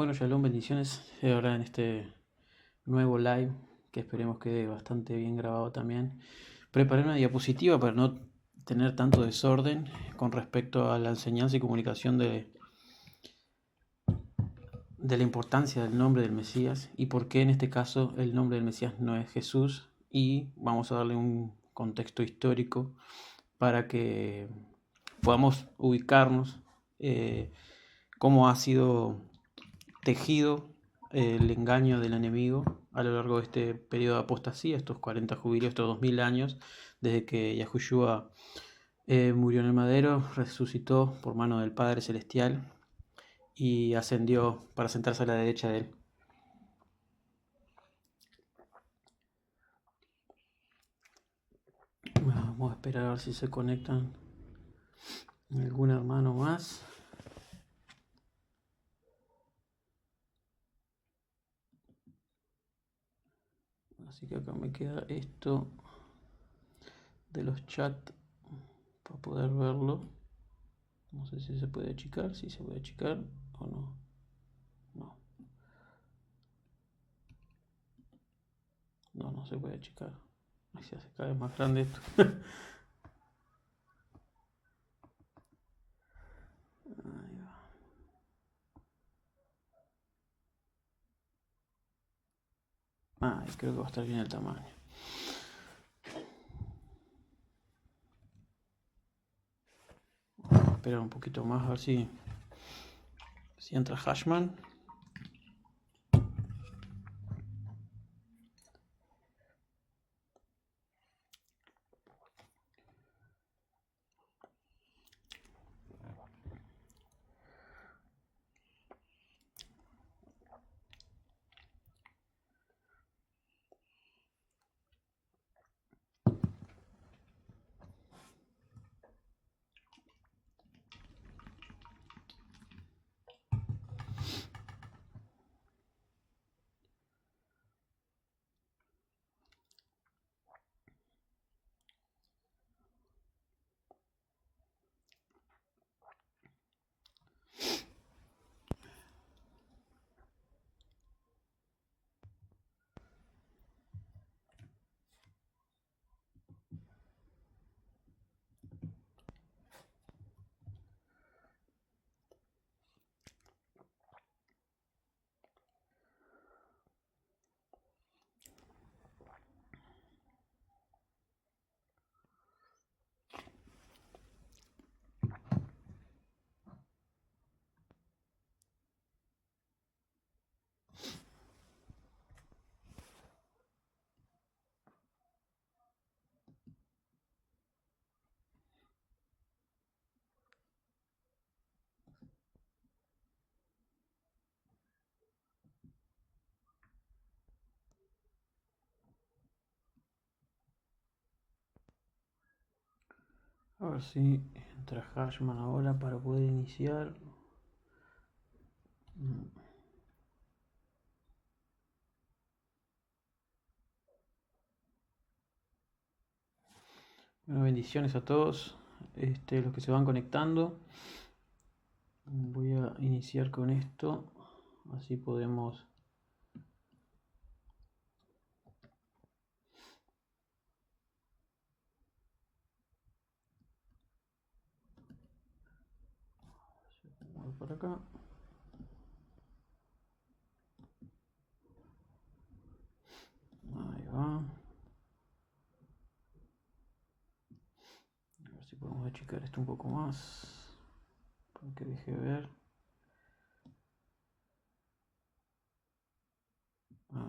Bueno, Shalom, bendiciones. Ahora en este nuevo live, que esperemos quede bastante bien grabado también. Preparé una diapositiva para no tener tanto desorden con respecto a la enseñanza y comunicación de la importancia del nombre del Mesías y por qué en este caso el nombre del Mesías no es Jesús. Y vamos a darle un contexto histórico para que podamos ubicarnos cómo ha sido tejido el engaño del enemigo a lo largo de este periodo de apostasía, estos 40 jubileos, estos 2000 años, desde que Yahushua murió en el madero, resucitó por mano del Padre Celestial y ascendió para sentarse a la derecha de él. Vamos a esperar a ver si se conectan algún hermano más. Así que acá me queda esto de los chats para poder verlo. No sé si se puede achicar, si se puede achicar o no. No se puede achicar. Ahí se hace cada vez más grande esto. Ahí va. Creo que va a estar bien el tamaño. Vamos a esperar un poquito más a ver si entra Hashman. A ver si entra Hashman ahora para poder iniciar. Bueno, bendiciones a todos los que se van conectando. Voy a iniciar con esto. Así podemos... Voy por acá. Ahí va. A ver si podemos achicar esto un poco más. Para que deje ver.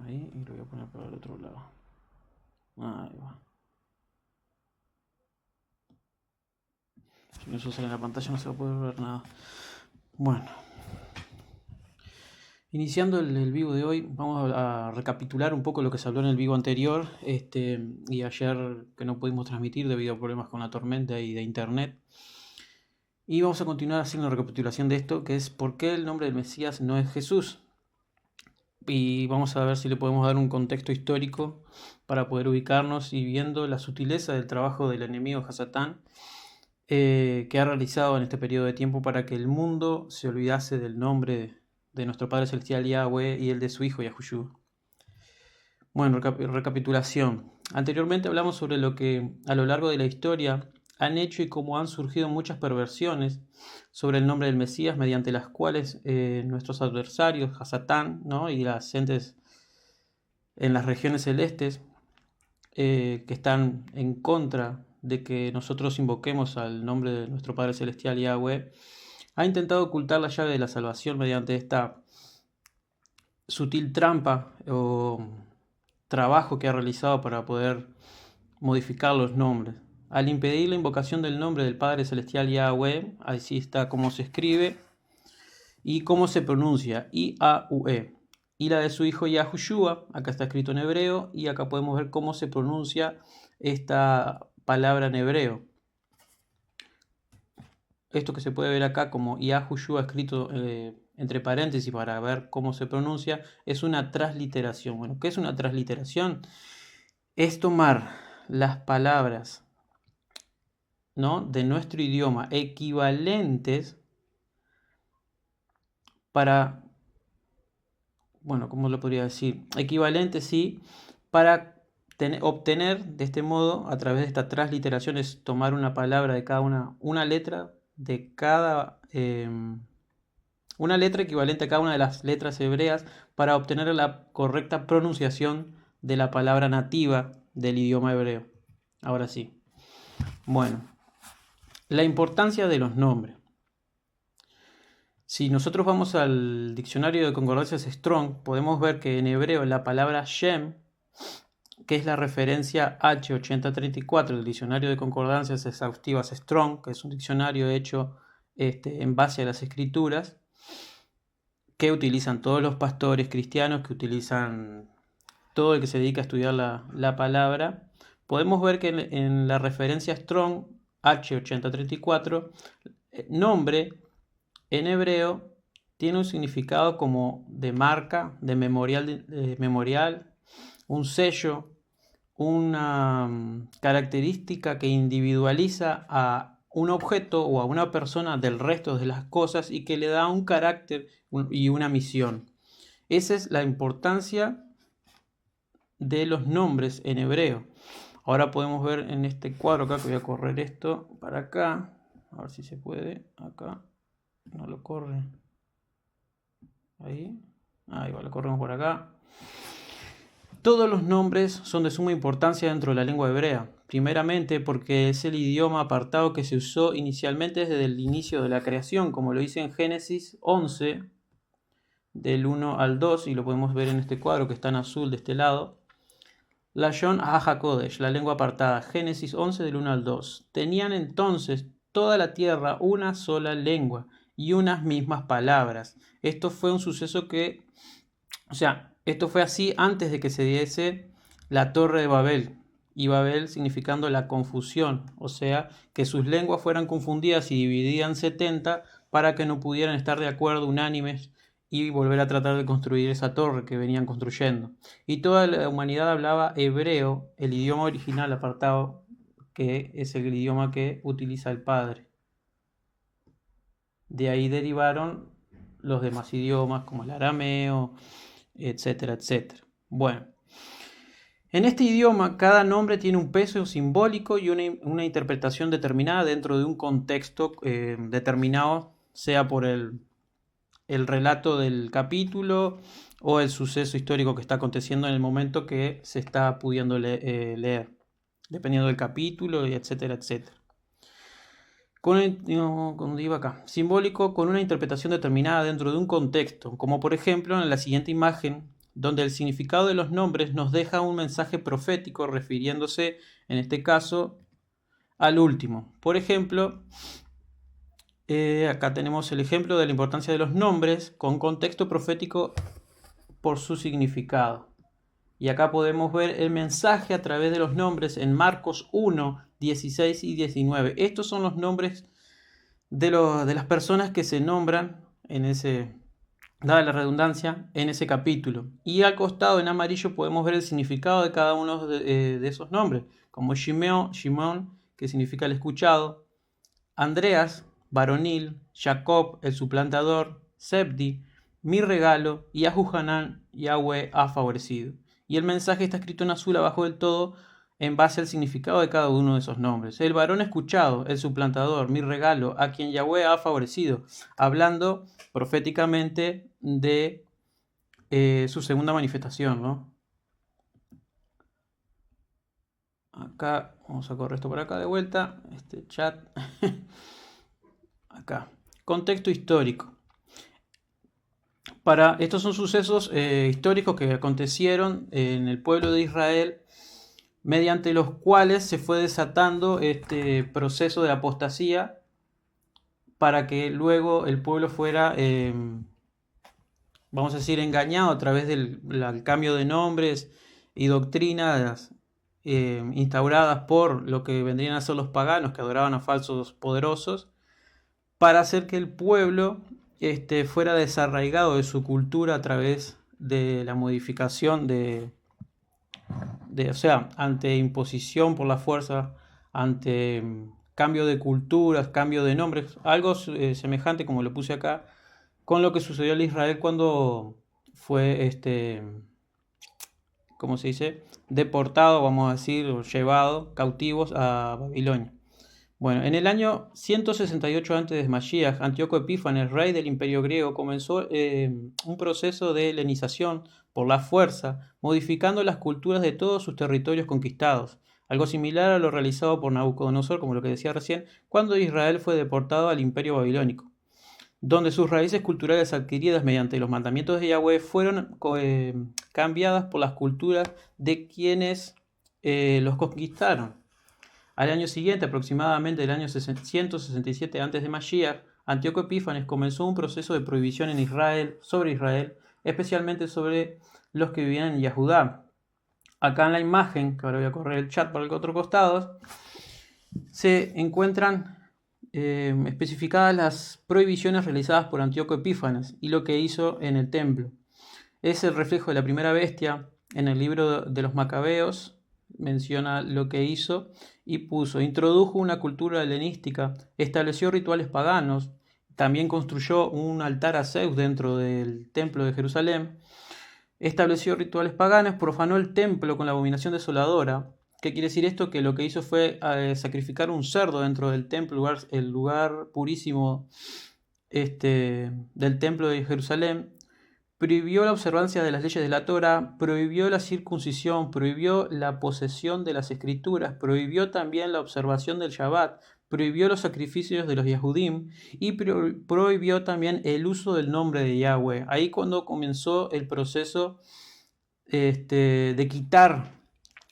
Ahí, y lo voy a poner para el otro lado. Ahí va. Si no eso sale en la pantalla no se va a poder ver nada. Bueno. Iniciando el vivo de hoy, vamos a recapitular un poco lo que se habló en el vivo anterior y ayer que no pudimos transmitir debido a problemas con la tormenta y de internet. Y vamos a continuar haciendo una recapitulación de esto, que es por qué el nombre del Mesías no es Jesús. Y vamos a ver si le podemos dar un contexto histórico para poder ubicarnos y viendo la sutileza del trabajo del enemigo Hasatán que ha realizado en este periodo de tiempo para que el mundo se olvidase del nombre de nuestro Padre Celestial Yahweh y el de su Hijo Yahushua. Bueno, recapitulación. Anteriormente hablamos sobre lo que a lo largo de la historia han hecho y cómo han surgido muchas perversiones sobre el nombre del Mesías, mediante las cuales nuestros adversarios, Hasatán, ¿no?, y las entes en las regiones celestes que están en contra de que nosotros invoquemos al nombre de nuestro Padre Celestial Yahweh, ha intentado ocultar la llave de la salvación mediante esta sutil trampa o trabajo que ha realizado para poder modificar los nombres. Al impedir la invocación del nombre del Padre Celestial Yahweh, así está cómo se escribe y cómo se pronuncia, I-A-U-E. Y la de su hijo Yahushua, acá está escrito en hebreo, y acá podemos ver cómo se pronuncia esta palabra en hebreo. Esto que se puede ver acá como Yahushua escrito entre paréntesis para ver cómo se pronuncia, es una transliteración. Bueno, ¿qué es una transliteración? Es tomar las palabras, ¿no?, de nuestro idioma equivalentes para, bueno, ¿cómo lo podría decir? Equivalentes, sí, para obtener de este modo, a través de esta transliteración, es tomar una palabra de cada una letra de cada, una letra equivalente a cada una de las letras hebreas para obtener la correcta pronunciación de la palabra nativa del idioma hebreo. Ahora sí. Bueno, la importancia de los nombres. Si nosotros vamos al diccionario de concordancias Strong, podemos ver que en hebreo la palabra Shem, que es la referencia H8034 del diccionario de concordancias exhaustivas Strong, que es un diccionario hecho en base a las escrituras, que utilizan todos los pastores cristianos, que utilizan todo el que se dedica a estudiar la palabra, podemos ver que en la referencia Strong H8034, nombre en hebreo tiene un significado como de marca, de memorial, un sello, una característica que individualiza a un objeto o a una persona del resto de las cosas y que le da un carácter y una misión. Esa es la importancia de los nombres en hebreo. Ahora podemos ver en este cuadro acá, que voy a correr esto para acá, a ver si se puede, acá, no lo corre, ahí va, lo corremos por acá. Todos los nombres son de suma importancia dentro de la lengua hebrea, primeramente porque es el idioma apartado que se usó inicialmente desde el inicio de la creación, como lo dice en Génesis 11, del 1 al 2, y lo podemos ver en este cuadro que está en azul de este lado. Lashon HaKodesh, la lengua apartada, Génesis 11 del 1 al 2. Tenían entonces toda la tierra una sola lengua y unas mismas palabras. Esto fue un suceso que, esto fue así antes de que se diese la Torre de Babel, y Babel significando la confusión, o sea, que sus lenguas fueran confundidas y dividían 70 para que no pudieran estar de acuerdo unánimes y volver a tratar de construir esa torre que venían construyendo. Y toda la humanidad hablaba hebreo, el idioma original apartado, que es el idioma que utiliza el Padre. De ahí derivaron los demás idiomas como el arameo, etcétera, etcétera. Bueno, en este idioma cada nombre tiene un peso simbólico y una interpretación determinada dentro de un contexto determinado, sea por el relato del capítulo o el suceso histórico que está aconteciendo en el momento que se está pudiendo leer, dependiendo del capítulo, etcétera, etcétera. Simbólico con una interpretación determinada dentro de un contexto, como por ejemplo en la siguiente imagen, donde el significado de los nombres nos deja un mensaje profético refiriéndose, en este caso, al último. Por ejemplo, acá tenemos el ejemplo de la importancia de los nombres con contexto profético por su significado. Y acá podemos ver el mensaje a través de los nombres en Marcos 1, 16 y 19. Estos son los nombres de las personas que se nombran en ese, dada la redundancia, en ese capítulo. Y al costado en amarillo podemos ver el significado de cada uno de esos nombres, como Shimón, que significa el escuchado, Andreas, varonil, Jacob, el suplantador, Zebdi, mi regalo, Yahu Hanan, Yahweh ha favorecido. Y el mensaje está escrito en azul abajo del todo en base al significado de cada uno de esos nombres. El varón escuchado, el suplantador, mi regalo, a quien Yahweh ha favorecido, hablando proféticamente de su segunda manifestación, ¿no? Acá, vamos a correr esto por acá de vuelta, este chat. Acá, contexto histórico. Estos son sucesos históricos que acontecieron en el pueblo de Israel, mediante los cuales se fue desatando este proceso de apostasía para que luego el pueblo fuera, vamos a decir, engañado a través del cambio de nombres y doctrinas instauradas por lo que vendrían a ser los paganos que adoraban a falsos poderosos, para hacer que el pueblo fuera desarraigado de su cultura a través de la modificación o sea, ante imposición por la fuerza, ante cambio de culturas, cambio de nombres, algo semejante como lo puse acá, con lo que sucedió en Israel cuando fue, ¿cómo se dice?, deportado, vamos a decir, o llevado cautivos a Babilonia. Bueno, en el año 168 a.C., Mashiach, Antíoco Epífanes, rey del imperio griego, comenzó un proceso de helenización por la fuerza, modificando las culturas de todos sus territorios conquistados, algo similar a lo realizado por Nabucodonosor, como lo que decía recién, cuando Israel fue deportado al imperio babilónico, donde sus raíces culturales adquiridas mediante los mandamientos de Yahweh fueron cambiadas por las culturas de quienes los conquistaron. Al año siguiente, aproximadamente el año 167 a.C., Mashiach, Antíoco Epífanes comenzó un proceso de prohibición en Israel, sobre Israel, especialmente sobre los que vivían en Yahudá. Acá en la imagen, que ahora voy a correr el chat para el otro costado, se encuentran especificadas las prohibiciones realizadas por Antíoco Epífanes y lo que hizo en el templo. Es el reflejo de la primera bestia. En el libro de los Macabeos menciona lo que hizo y introdujo una cultura helenística, estableció rituales paganos, también construyó un altar a Zeus dentro del templo de Jerusalén, estableció rituales paganos, profanó el templo con la abominación desoladora. ¿Qué quiere decir esto? Que lo que hizo fue sacrificar un cerdo dentro del templo, el lugar purísimo del templo de Jerusalén. Prohibió la observancia de las leyes de la Torá, prohibió la circuncisión, prohibió la posesión de las escrituras, prohibió también la observación del Shabbat, prohibió los sacrificios de los Yahudim y prohibió también el uso del nombre de Yahweh. Ahí cuando comenzó el proceso de quitar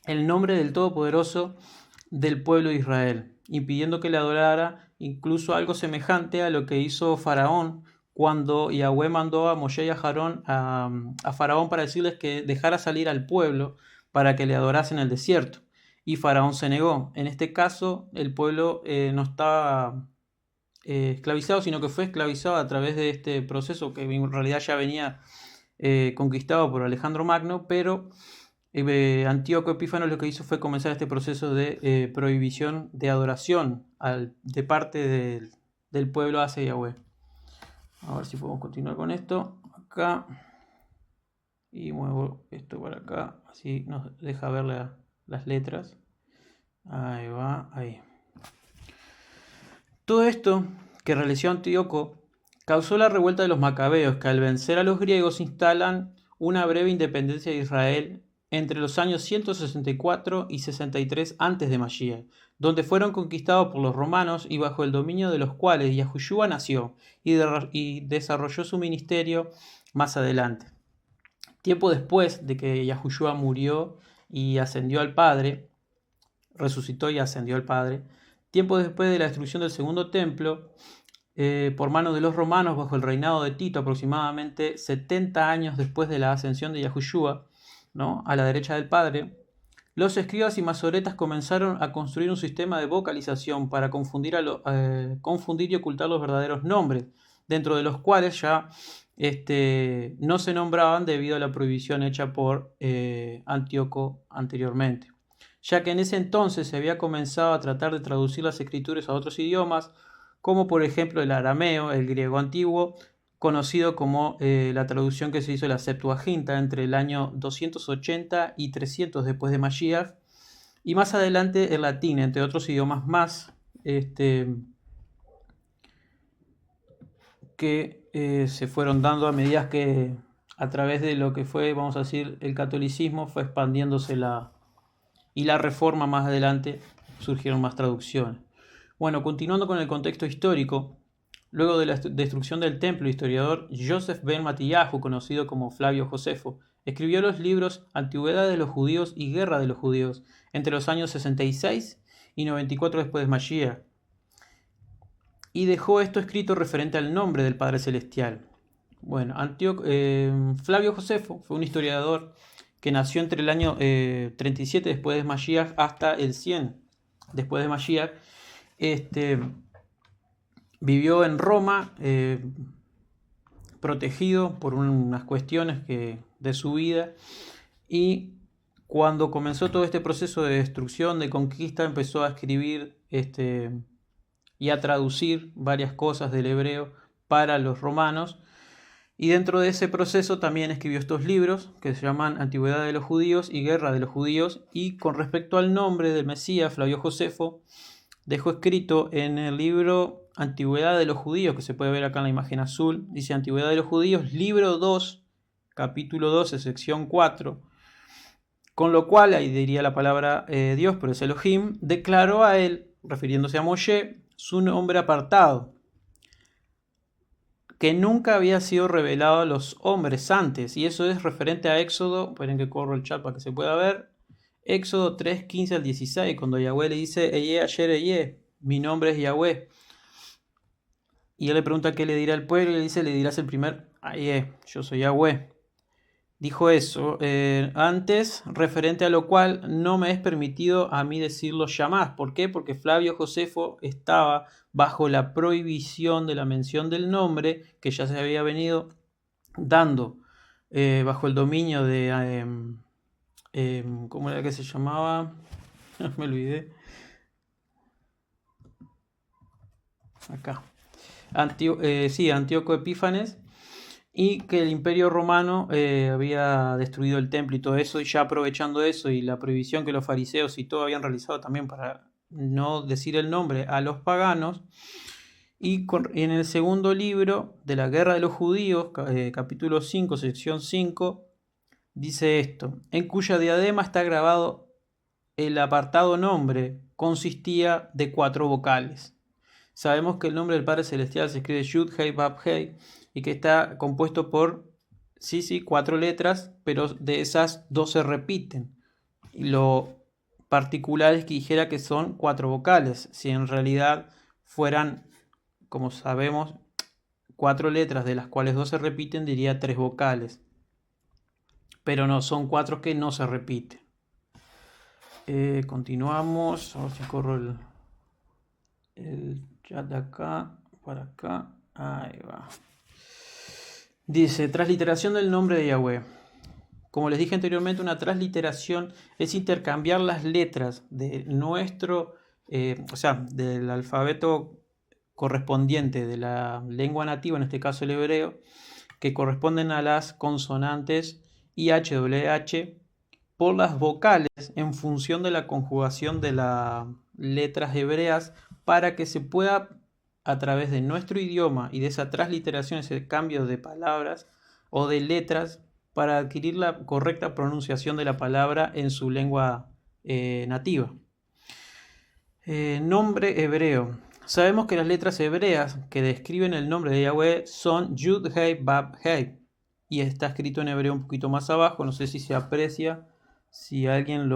el nombre del Todopoderoso del pueblo de Israel, impidiendo que le adorara, incluso algo semejante a lo que hizo Faraón cuando Yahweh mandó a Moshe y a Aarón a Faraón para decirles que dejara salir al pueblo para que le adorasen en el desierto. Y Faraón se negó. En este caso, el pueblo no estaba esclavizado, sino que fue esclavizado a través de este proceso que en realidad ya venía conquistado por Alejandro Magno, pero Antíoco Epífanes lo que hizo fue comenzar este proceso de prohibición de adoración de parte del pueblo hacia Yahweh. A ver si podemos continuar con esto. Acá. Y muevo esto para acá. Así nos deja ver las letras. Ahí va, ahí. Todo esto que realizó Antíoco causó la revuelta de los macabeos, que al vencer a los griegos instalan una breve independencia de Israel entre los años 164 y 63 a.C., donde fueron conquistados por los romanos y bajo el dominio de los cuales Yahushua nació y desarrolló su ministerio más adelante. Tiempo después de que Yahushua murió y ascendió al Padre, resucitó y ascendió al Padre, tiempo después de la destrucción del segundo templo, por manos de los romanos bajo el reinado de Tito, aproximadamente 70 años después de la ascensión de Yahushua, ¿no?, a la derecha del Padre, los escribas y masoretas comenzaron a construir un sistema de vocalización para confundir y ocultar los verdaderos nombres, dentro de los cuales ya no se nombraban debido a la prohibición hecha por Antíoco anteriormente, ya que en ese entonces se había comenzado a tratar de traducir las escrituras a otros idiomas, como por ejemplo el arameo, el griego antiguo, conocido como la traducción que se hizo de la Septuaginta entre el año 280 y 300 después de Mashiach, y más adelante el latín, entre otros idiomas más, que se fueron dando a medida que a través de lo que fue, vamos a decir, el catolicismo, fue expandiéndose y la reforma más adelante, surgieron más traducciones. Bueno, continuando con el contexto histórico, luego de la destrucción del templo, el historiador Joseph ben Matillahu, conocido como Flavio Josefo, escribió los libros Antigüedad de los Judíos y Guerra de los Judíos entre los años 66 y 94 después de Mashiach, y dejó esto escrito referente al nombre del Padre Celestial. Bueno, Flavio Josefo fue un historiador que nació entre el año 37 después de Mashiach hasta el 100 después de Mashiach. Vivió en Roma, protegido por unas cuestiones de su vida, y cuando comenzó todo este proceso de destrucción, de conquista, empezó a escribir y a traducir varias cosas del hebreo para los romanos. Y dentro de ese proceso también escribió estos libros que se llaman Antigüedad de los Judíos y Guerra de los Judíos. Y con respecto al nombre del Mesías, Flavio Josefo dejó escrito en el libro Antigüedad de los Judíos, que se puede ver acá en la imagen azul, dice Antigüedad de los Judíos, libro 2, capítulo 12, sección 4, con lo cual, ahí diría la palabra Dios, pero es Elohim, declaró a él, refiriéndose a Moshe, su nombre apartado, que nunca había sido revelado a los hombres antes, y eso es referente a Éxodo, esperen que corro el chat para que se pueda ver, Éxodo 3, 15 al 16, cuando Yahweh le dice, Eye Asher Eye, mi nombre es Yahweh, y él le pregunta qué le dirá al pueblo, y le dice, le dirás el primer Eye, yo soy Yahweh. Dijo eso antes, referente a lo cual no me es permitido a mí decirlo ya más. ¿Por qué? Porque Flavio Josefo estaba bajo la prohibición de la mención del nombre que ya se había venido dando bajo el dominio de... ¿cómo era que se llamaba? Me olvidé. Acá. Antíoco Epífanes. Y que el Imperio Romano había destruido el templo y todo eso, y ya aprovechando eso y la prohibición que los fariseos y todo habían realizado también para no decir el nombre a los paganos. Y en el segundo libro de la Guerra de los Judíos, capítulo 5, sección 5, dice esto: en cuya diadema está grabado el apartado nombre, consistía de 4 vocales. Sabemos que el nombre del Padre Celestial se escribe Yud Hei Vav Hei y que está compuesto por 4 letras, pero de esas 2 se repiten. Y lo particular es que dijera que son 4 vocales, si en realidad fueran, como sabemos, 4 letras de las cuales 2 se repiten, diría 3 vocales. Pero no, son 4 que no se repiten. Continuamos, a ver si corro el chat de acá para acá. Ahí va. Dice, transliteración del nombre de Yahweh. Como les dije anteriormente, una transliteración es intercambiar las letras de nuestro, del alfabeto correspondiente de la lengua nativa, en este caso el hebreo, que corresponden a las consonantes IH, por las vocales en función de la conjugación de las letras hebreas, para que se pueda, a través de nuestro idioma y de esa transliteración, ese cambio de palabras o de letras, para adquirir la correcta pronunciación de la palabra en su lengua nativa. Nombre hebreo. Sabemos que las letras hebreas que describen el nombre de Yahweh son Yud Hei Vav Hei, y está escrito en hebreo un poquito más abajo, no sé si se aprecia. Si alguien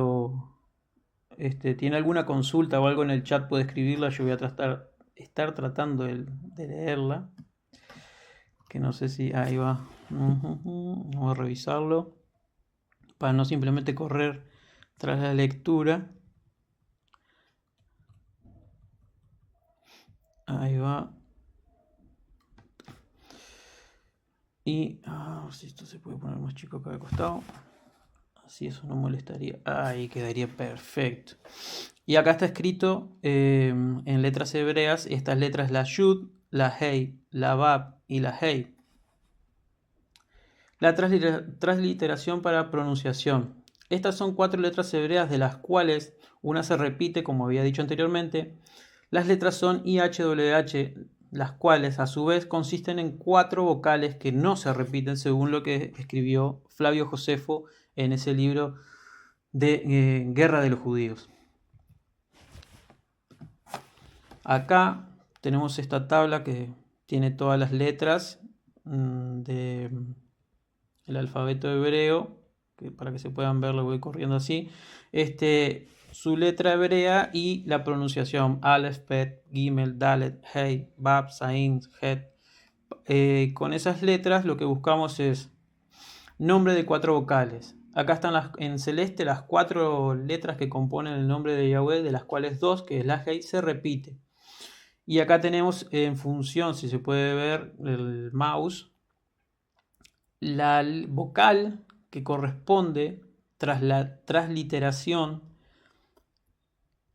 tiene alguna consulta o algo en el chat, puede escribirla. Yo voy a estar tratando de leerla. Que no sé si... Ahí va. Vamos a revisarlo. Para no simplemente correr tras la lectura. Ahí va. Y... a ver si esto se puede poner más chico acá de costado. Así eso no molestaría. Ahí quedaría perfecto. Y acá está escrito en letras hebreas, estas letras, la Yud, la Hei, la Vav y la Hei. La transliteración para pronunciación. Estas son 4 letras hebreas, de las cuales una se repite, como había dicho anteriormente. Las letras son IHWH, las cuales a su vez consisten en 4 vocales que no se repiten, según lo que escribió Flavio Josefo en ese libro de Guerra de los Judíos. Acá tenemos esta tabla que tiene todas las letras del alfabeto hebreo, que para que se puedan ver lo voy corriendo así. Su letra hebrea y la pronunciación: Aleph, Bet, Gimel, Dalet, Hey, Bab, Zain, Het. Con esas letras lo que buscamos es nombre de 4 vocales. Acá están en celeste las 4 letras que componen el nombre de Yahweh, de las cuales 2, que es la Hey, se repite. Y acá tenemos en función, si se puede ver el mouse, la vocal que corresponde tras la transliteración,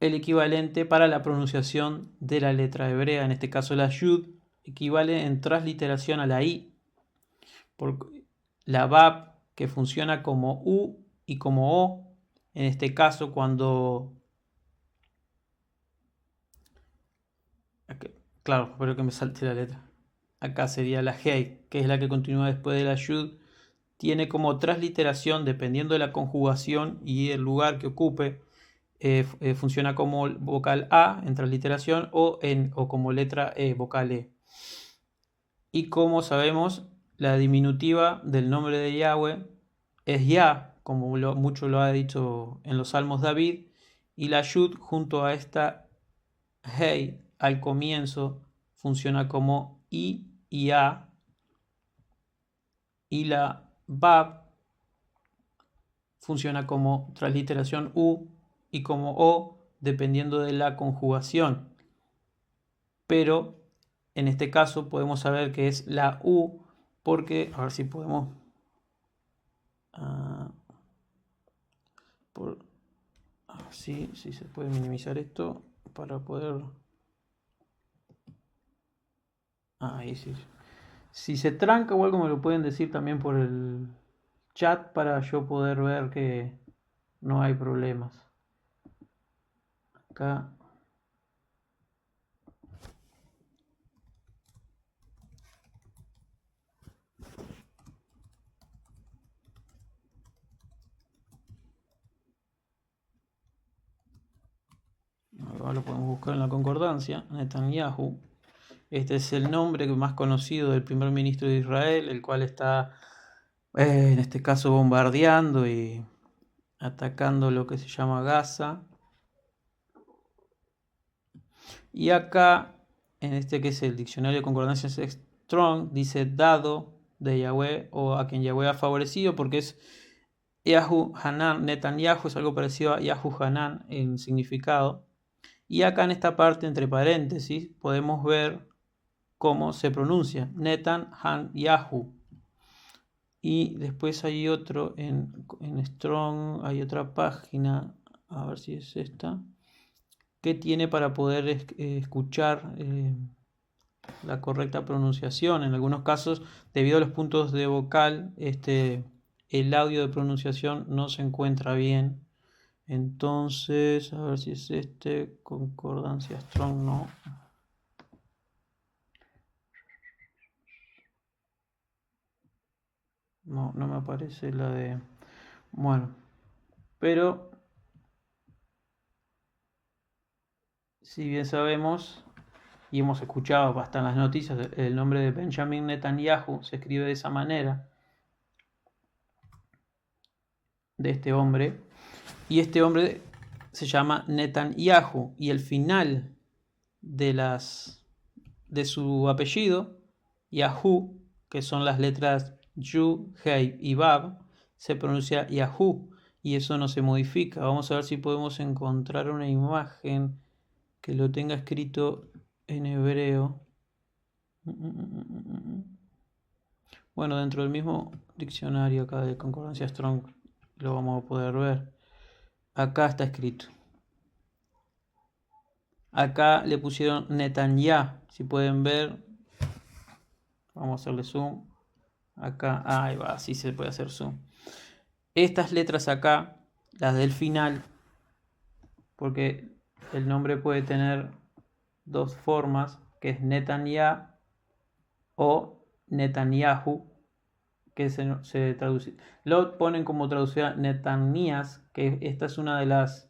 el equivalente para la pronunciación de la letra hebrea. En este caso la Yud equivale en transliteración a la I. Por la Bab, que funciona como U y como O. En este caso, cuando... Claro, espero que me salte la letra. Acá sería la Hei, que es la que continúa después de la Yud. Tiene como transliteración, dependiendo de la conjugación y el lugar que ocupe, funciona como vocal A en transliteración o como letra E, vocal E. Y como sabemos, la diminutiva del nombre de Yahweh es Yah, como mucho lo ha dicho en los Salmos David, y la Yud junto a esta Hey al comienzo funciona como I y A, y la Bab funciona como transliteración U y como O, dependiendo de la conjugación. Pero en este caso podemos saber que es la U porque, a ver si podemos... a ver si se puede minimizar esto para poder... ahí sí. Si se tranca o algo me lo pueden decir también por el chat para yo poder ver que no hay problemas. Acá. Ahora lo podemos buscar en la concordancia. Netanyahu. Este es el nombre más conocido del primer ministro de Israel, el cual está, en este caso, bombardeando y atacando lo que se llama Gaza. Y acá, en este que es el diccionario de concordancias Strong, dice dado de Yahweh o a quien Yahweh ha favorecido, porque es Yahu Hanan. Netanyahu es algo parecido a Yahu Hanan en significado. Y acá en esta parte, entre paréntesis, podemos ver cómo se pronuncia: Netan Han Yahu. Y después hay otro en Strong, hay otra página, a ver si es esta, que tiene para poder escuchar la correcta pronunciación. En algunos casos, debido a los puntos de vocal, el audio de pronunciación no se encuentra bien. Entonces, a ver si es concordancia Strong, no. No me aparece la de... Bueno, pero si bien sabemos y hemos escuchado hasta en las noticias, el nombre de Benjamin Netanyahu se escribe de esa manera, de este hombre, y este hombre se llama Netanyahu, y el final de su apellido, Yahu, que son las letras Yu, Hei y Bab, se pronuncia Yahu, y eso no se modifica. Vamos a ver si podemos encontrar una imagen que lo tenga escrito en hebreo. Bueno, dentro del mismo diccionario acá de concordancia Strong lo vamos a poder ver. Acá está escrito. Acá le pusieron Netanyah. Si pueden ver, vamos a hacerle zoom. Acá, ahí va, así se puede hacer zoom. Estas letras acá, las del final, porque el nombre puede tener dos formas, que es Netanyah o Netanyahu, que se traduce. Lo ponen como traducida Netanías, que esta es una de las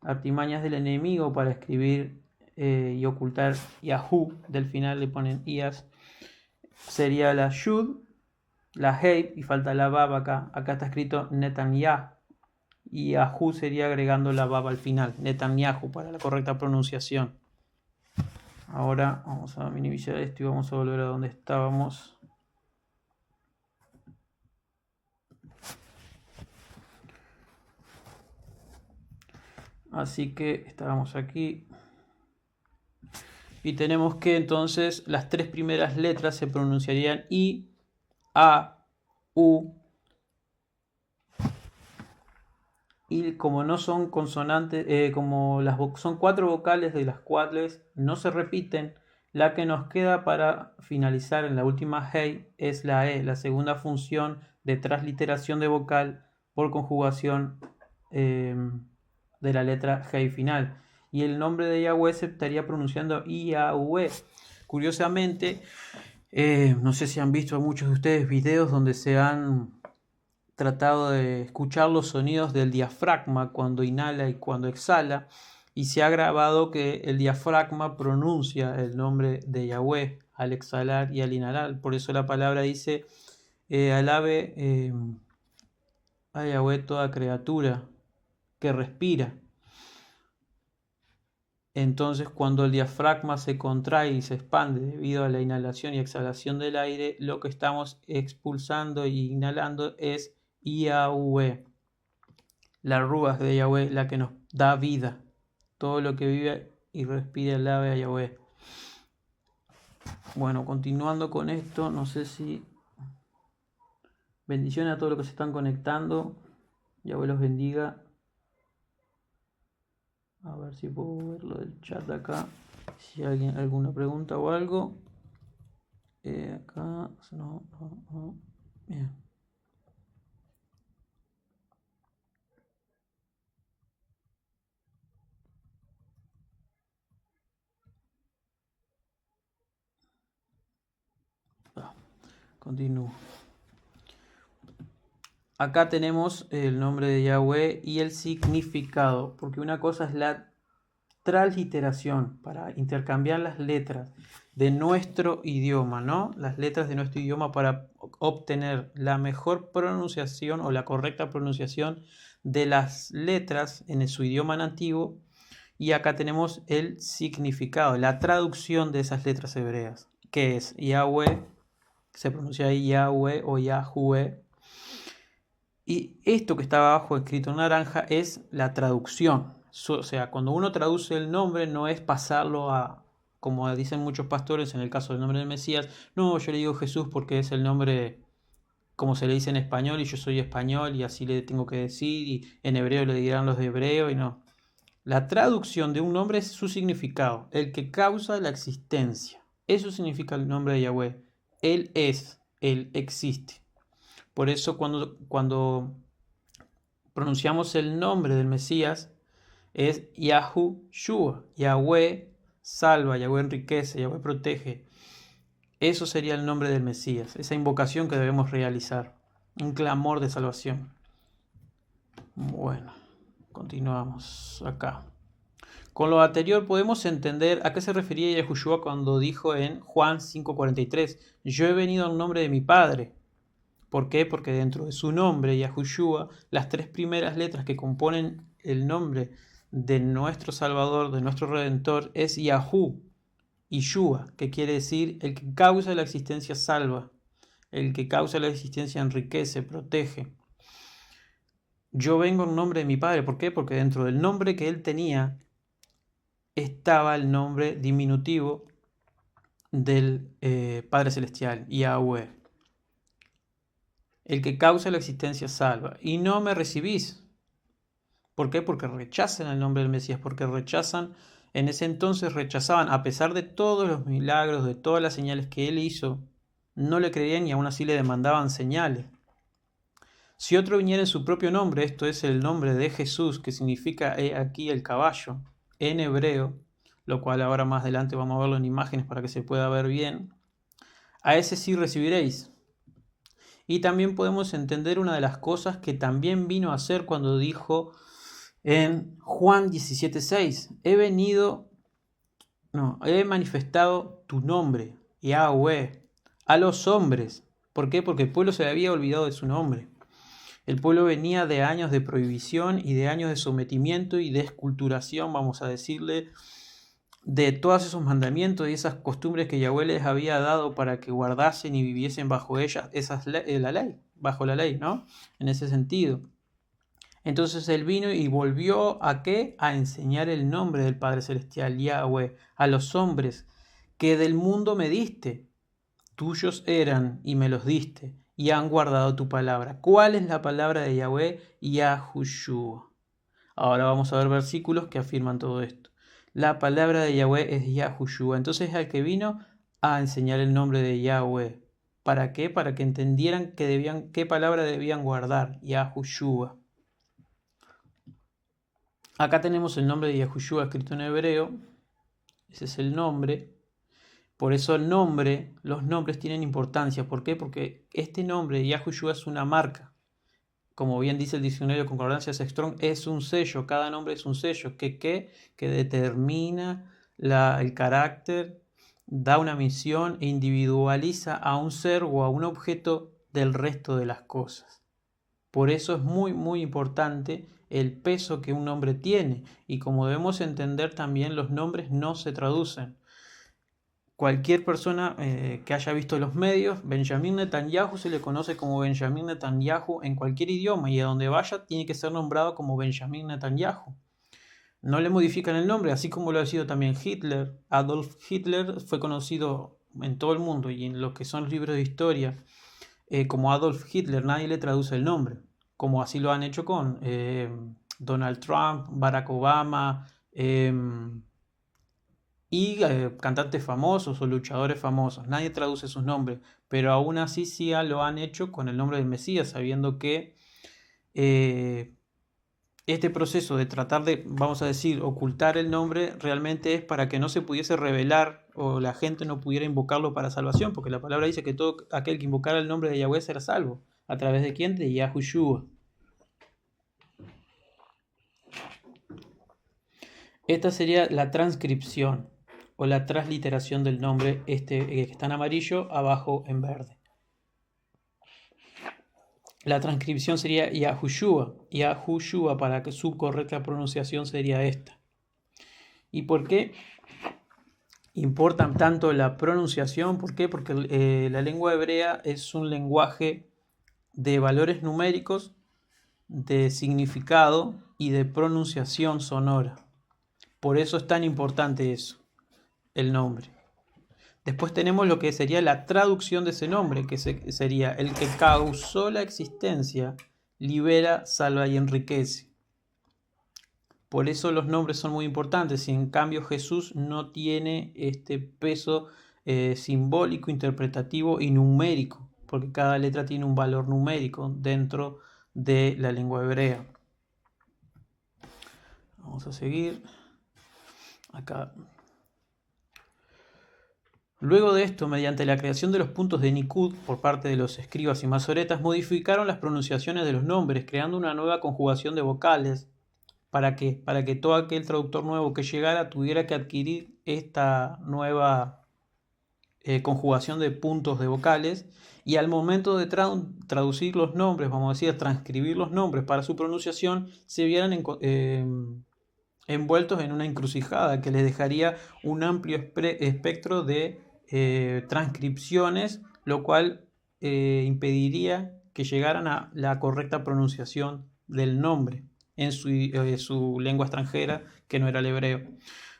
artimañas del enemigo para escribir y ocultar Yahoo. Del final le ponen Ias. Sería la Yud, la Hey, y falta la Bab acá. Acá está escrito Netanyah. Y Yahoo sería agregando la Bab al final. Netanyahu para la correcta pronunciación. Ahora vamos a minimizar esto y vamos a volver a donde estábamos. Así que estábamos aquí. Y tenemos que entonces las tres primeras letras se pronunciarían I, A, U. Y como no son consonantes, como son cuatro vocales, de las cuales no se repiten, la que nos queda para finalizar en la última hey es la E, la segunda función de transliteración de vocal por conjugación de la letra hey final. Y el nombre de Yahweh se estaría pronunciando Yahweh. Curiosamente, no sé si han visto muchos de ustedes videos donde se han tratado de escuchar los sonidos del diafragma cuando inhala y cuando exhala, y se ha grabado que el diafragma pronuncia el nombre de Yahweh al exhalar y al inhalar. Por eso la palabra dice, alabe a Yahweh toda criatura que respira. Entonces, cuando el diafragma se contrae y se expande debido a la inhalación y exhalación del aire, lo que estamos expulsando y inhalando es Yahweh. La Ruach de Yahweh, la que nos da vida. Todo lo que vive y respira alabe a Yahweh. Bueno, continuando con esto, no sé si... Bendiciones a todos los que se están conectando. Yahweh los bendiga. A ver si puedo ver lo del chat acá. Si hay alguna pregunta o algo. Acá, no. Bien. Continúo. Acá tenemos el nombre de Yahweh y el significado, porque una cosa es la transliteración, para intercambiar las letras de nuestro idioma, ¿no? Las letras de nuestro idioma para obtener la mejor pronunciación o la correcta pronunciación de las letras en su idioma nativo. Y acá tenemos el significado, la traducción de esas letras hebreas, que es Yahweh, se pronuncia Yahweh o Yahuweh. Y esto que está abajo escrito en naranja es la traducción. O sea, cuando uno traduce el nombre no es pasarlo a, como dicen muchos pastores en el caso del nombre del Mesías, no, yo le digo Jesús porque es el nombre como se le dice en español y yo soy español y así le tengo que decir, y en hebreo le dirán los de hebreo y no. La traducción de un nombre es su significado, el que causa la existencia. Eso significa el nombre de Yahweh. Él es, Él existe. Por eso cuando pronunciamos el nombre del Mesías es Yahushua. Yahweh salva, Yahweh enriquece, Yahweh protege. Eso sería el nombre del Mesías, esa invocación que debemos realizar, un clamor de salvación. Bueno, continuamos acá. Con lo anterior podemos entender a qué se refería Yahushua cuando dijo en Juan 5:43, yo he venido en nombre de mi Padre. ¿Por qué? Porque dentro de su nombre, Yahushua, las tres primeras letras que componen el nombre de nuestro Salvador, de nuestro Redentor, es Yahu, Yeshua, que quiere decir el que causa la existencia salva, el que causa la existencia enriquece, protege. Yo vengo en nombre de mi Padre. ¿Por qué? Porque dentro del nombre que él tenía estaba el nombre diminutivo del Padre Celestial, Yahweh. El que causa la existencia salva. Y no me recibís. ¿Por qué? Porque rechazan el nombre del Mesías, porque en ese entonces rechazaban, a pesar de todos los milagros, de todas las señales que él hizo, no le creían y aún así le demandaban señales. Si otro viniera en su propio nombre, esto es el nombre de Jesús, que significa aquí el caballo, en hebreo, lo cual ahora más adelante vamos a verlo en imágenes para que se pueda ver bien, a ese sí recibiréis. Y también podemos entender una de las cosas que también vino a hacer cuando dijo en Juan 17:6, he manifestado tu nombre, Yahweh, a los hombres. ¿Por qué? Porque el pueblo se había olvidado de su nombre. El pueblo venía de años de prohibición y de años de sometimiento y de esculturación, vamos a decirle, de todos esos mandamientos y esas costumbres que Yahweh les había dado para que guardasen y viviesen bajo ellas, bajo la ley, ¿no? En ese sentido. Entonces él vino y volvió ¿a qué? A enseñar el nombre del Padre Celestial, Yahweh, a los hombres que del mundo me diste. Tuyos eran y me los diste, y han guardado tu palabra. ¿Cuál es la palabra de Yahweh? Yahushua. Ahora vamos a ver versículos que afirman todo esto. La palabra de Yahweh es Yahushua. Entonces es el que vino a enseñar el nombre de Yahweh. ¿Para qué? Para que entendieran qué palabra debían guardar. Yahushua. Acá tenemos el nombre de Yahushua escrito en hebreo. Ese es el nombre. Por eso los nombres tienen importancia. ¿Por qué? Porque este nombre, Yahushua, es una marca. Como bien dice el diccionario de concordancias Strong, es un sello. Cada nombre es un sello que determina el carácter, da una misión e individualiza a un ser o a un objeto del resto de las cosas. Por eso es muy, muy importante el peso que un nombre tiene. Y como debemos entender también, los nombres no se traducen. Cualquier persona que haya visto los medios, Benjamín Netanyahu se le conoce como Benjamín Netanyahu en cualquier idioma y a donde vaya tiene que ser nombrado como Benjamín Netanyahu. No le modifican el nombre, así como lo ha sido también Hitler. Adolf Hitler fue conocido en todo el mundo y en lo que son los libros de historia como Adolf Hitler. Nadie le traduce el nombre, como así lo han hecho con Donald Trump, Barack Obama, y cantantes famosos o luchadores famosos. Nadie traduce sus nombres, pero aún así sí lo han hecho con el nombre del Mesías, sabiendo que este proceso de tratar de, vamos a decir, ocultar el nombre realmente es para que no se pudiese revelar o la gente no pudiera invocarlo para salvación, porque la palabra dice que todo aquel que invocara el nombre de Yahweh será salvo. ¿A través de quién? De Yahushua. Esta sería la transcripción o la transliteración del nombre, que está en amarillo, abajo en verde. La transcripción sería Yahushua. Yahushua, para que su correcta pronunciación sería esta. ¿Y por qué importa tanto la pronunciación? ¿Por qué? Porque la lengua hebrea es un lenguaje de valores numéricos, de significado y de pronunciación sonora. Por eso es tan importante eso, el nombre. Después tenemos lo que sería la traducción de ese nombre, que sería el que causó la existencia, libera, salva y enriquece. Por eso los nombres son muy importantes y en cambio Jesús no tiene este peso simbólico, interpretativo y numérico, porque cada letra tiene un valor numérico dentro de la lengua hebrea. Vamos a seguir acá. Luego de esto, mediante la creación de los puntos de Nikud por parte de los escribas y masoretas, modificaron las pronunciaciones de los nombres, creando una nueva conjugación de vocales. ¿Para qué? Para que todo aquel traductor nuevo que llegara tuviera que adquirir esta nueva conjugación de puntos de vocales, y al momento de traducir los nombres, vamos a decir, transcribir los nombres para su pronunciación, se vieran envueltos en una encrucijada que les dejaría un amplio espectro de transcripciones, lo cual impediría que llegaran a la correcta pronunciación del nombre en su lengua extranjera, que no era el hebreo.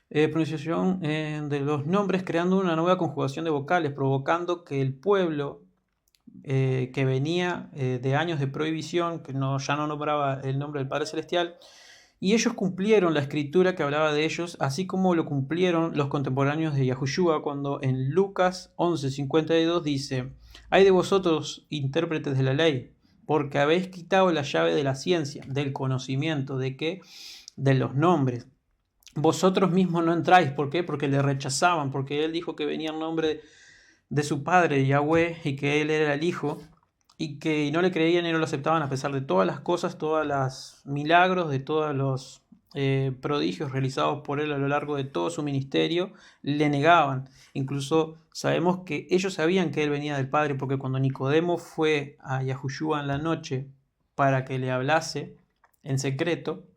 Pronunciación de los nombres, creando una nueva conjugación de vocales, provocando que el pueblo que venía de años de prohibición, que ya no nombraba el nombre del Padre Celestial, Y ellos cumplieron la escritura que hablaba de ellos, así como lo cumplieron los contemporáneos de Yahushua, cuando en Lucas 11:52 dice: «Hay de vosotros, intérpretes de la ley, porque habéis quitado la llave de la ciencia, del conocimiento, ¿de qué? De los nombres. Vosotros mismos no entráis». ¿Por qué? Porque le rechazaban, porque él dijo que venía en nombre de su padre, Yahweh, y que él era el hijo, y que no le creían y no lo aceptaban a pesar de todas las cosas, todos los milagros, de todos los prodigios realizados por él a lo largo de todo su ministerio, le negaban. Incluso sabemos que ellos sabían que él venía del Padre, porque cuando Nicodemo fue a Yahushua en la noche para que le hablase en secreto,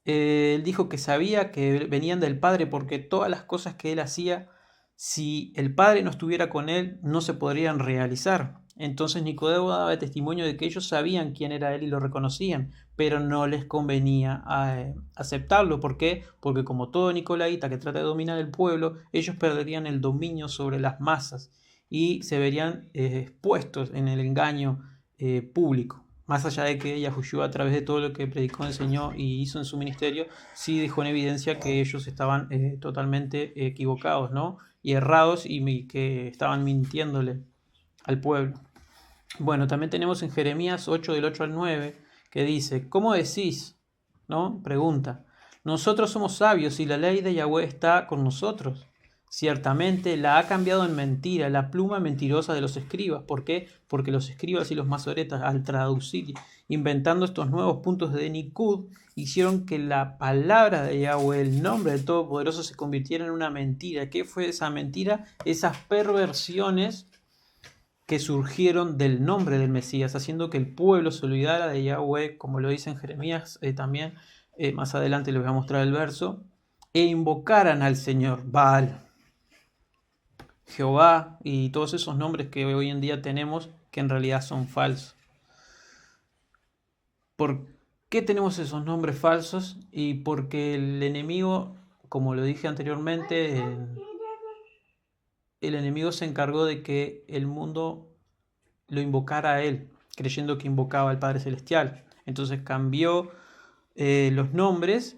él dijo que sabía que venían del Padre, porque todas las cosas que él hacía, si el Padre no estuviera con él, no se podrían realizar. Entonces Nicodemo daba testimonio de que ellos sabían quién era él y lo reconocían, pero no les convenía aceptarlo. ¿Por qué? Porque como todo nicolaíta que trata de dominar el pueblo, ellos perderían el dominio sobre las masas y se verían expuestos en el engaño público. Más allá de que Yahushua, a través de todo lo que predicó, enseñó y hizo en su ministerio, sí dejó en evidencia que ellos estaban totalmente equivocados, ¿no? Y errados, y que estaban mintiéndole al pueblo. Bueno, también tenemos en Jeremías 8, del 8 al 9, que dice: «¿Cómo decís?», ¿no? Pregunta: «Nosotros somos sabios y la ley de Yahweh está con nosotros». Ciertamente la ha cambiado en mentira, la pluma mentirosa de los escribas. ¿Por qué? Porque los escribas y los masoretas, al traducir, inventando estos nuevos puntos de Nikud, hicieron que la palabra de Yahweh, el nombre del Todopoderoso, se convirtiera en una mentira. ¿Qué fue esa mentira? Esas perversiones que surgieron del nombre del Mesías, haciendo que el pueblo se olvidara de Yahweh, como lo dice en Jeremías también, más adelante les voy a mostrar el verso, e invocaran al Señor, Baal, Jehová y todos esos nombres que hoy en día tenemos, que en realidad son falsos. ¿Por qué tenemos esos nombres falsos? Y porque el enemigo, como lo dije anteriormente, el enemigo se encargó de que el mundo lo invocara a él, creyendo que invocaba al Padre Celestial. Entonces cambió los nombres,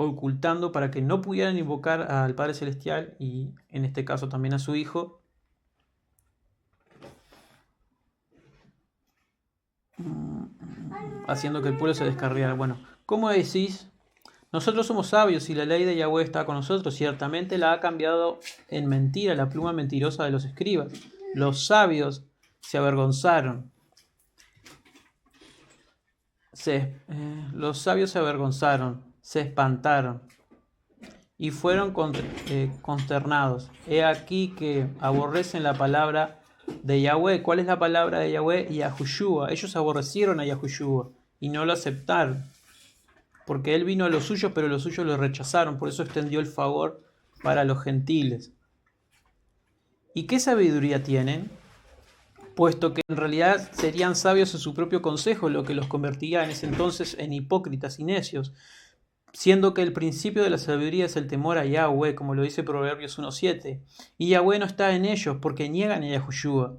ocultando para que no pudieran invocar al Padre Celestial y en este caso también a su Hijo, haciendo que el pueblo se descarriara. Bueno, ¿cómo decís? Nosotros somos sabios y la ley de Yahweh está con nosotros. Ciertamente la ha cambiado en mentira, la pluma mentirosa de los escribas. Los sabios se avergonzaron. Los sabios se avergonzaron, se espantaron y fueron consternados. He aquí que aborrecen la palabra de Yahweh. ¿Cuál es la palabra de Yahweh? Yahushua. Ellos aborrecieron a Yahushua y no lo aceptaron, porque él vino a los suyos, pero los suyos lo rechazaron. Por eso extendió el favor para los gentiles. ¿Y qué sabiduría tienen? Puesto que en realidad serían sabios en su propio consejo, lo que los convertía en ese entonces en hipócritas y necios, siendo que el principio de la sabiduría es el temor a Yahweh, como lo dice Proverbios 1:7, y Yahweh no está en ellos porque niegan a Yahushua,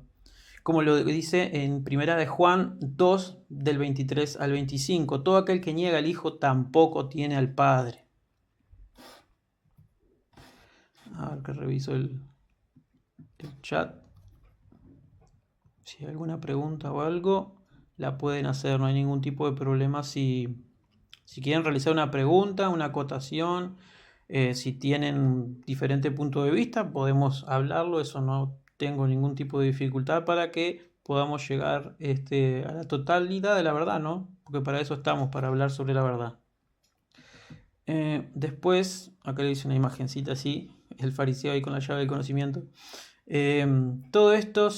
como lo dice en 1 de Juan 2, del 23 al 25, todo aquel que niega al Hijo tampoco tiene al Padre. A ver que reviso el chat. Si hay alguna pregunta o algo, la pueden hacer, no hay ningún tipo de problema. Si quieren realizar una pregunta, una acotación, si tienen diferente punto de vista, podemos hablarlo, eso no tengo ningún tipo de dificultad para que podamos llegar a la totalidad de la verdad, ¿no? Porque para eso estamos, para hablar sobre la verdad. Después, acá le hice una imagencita así, el fariseo ahí con la llave del conocimiento. Todo esto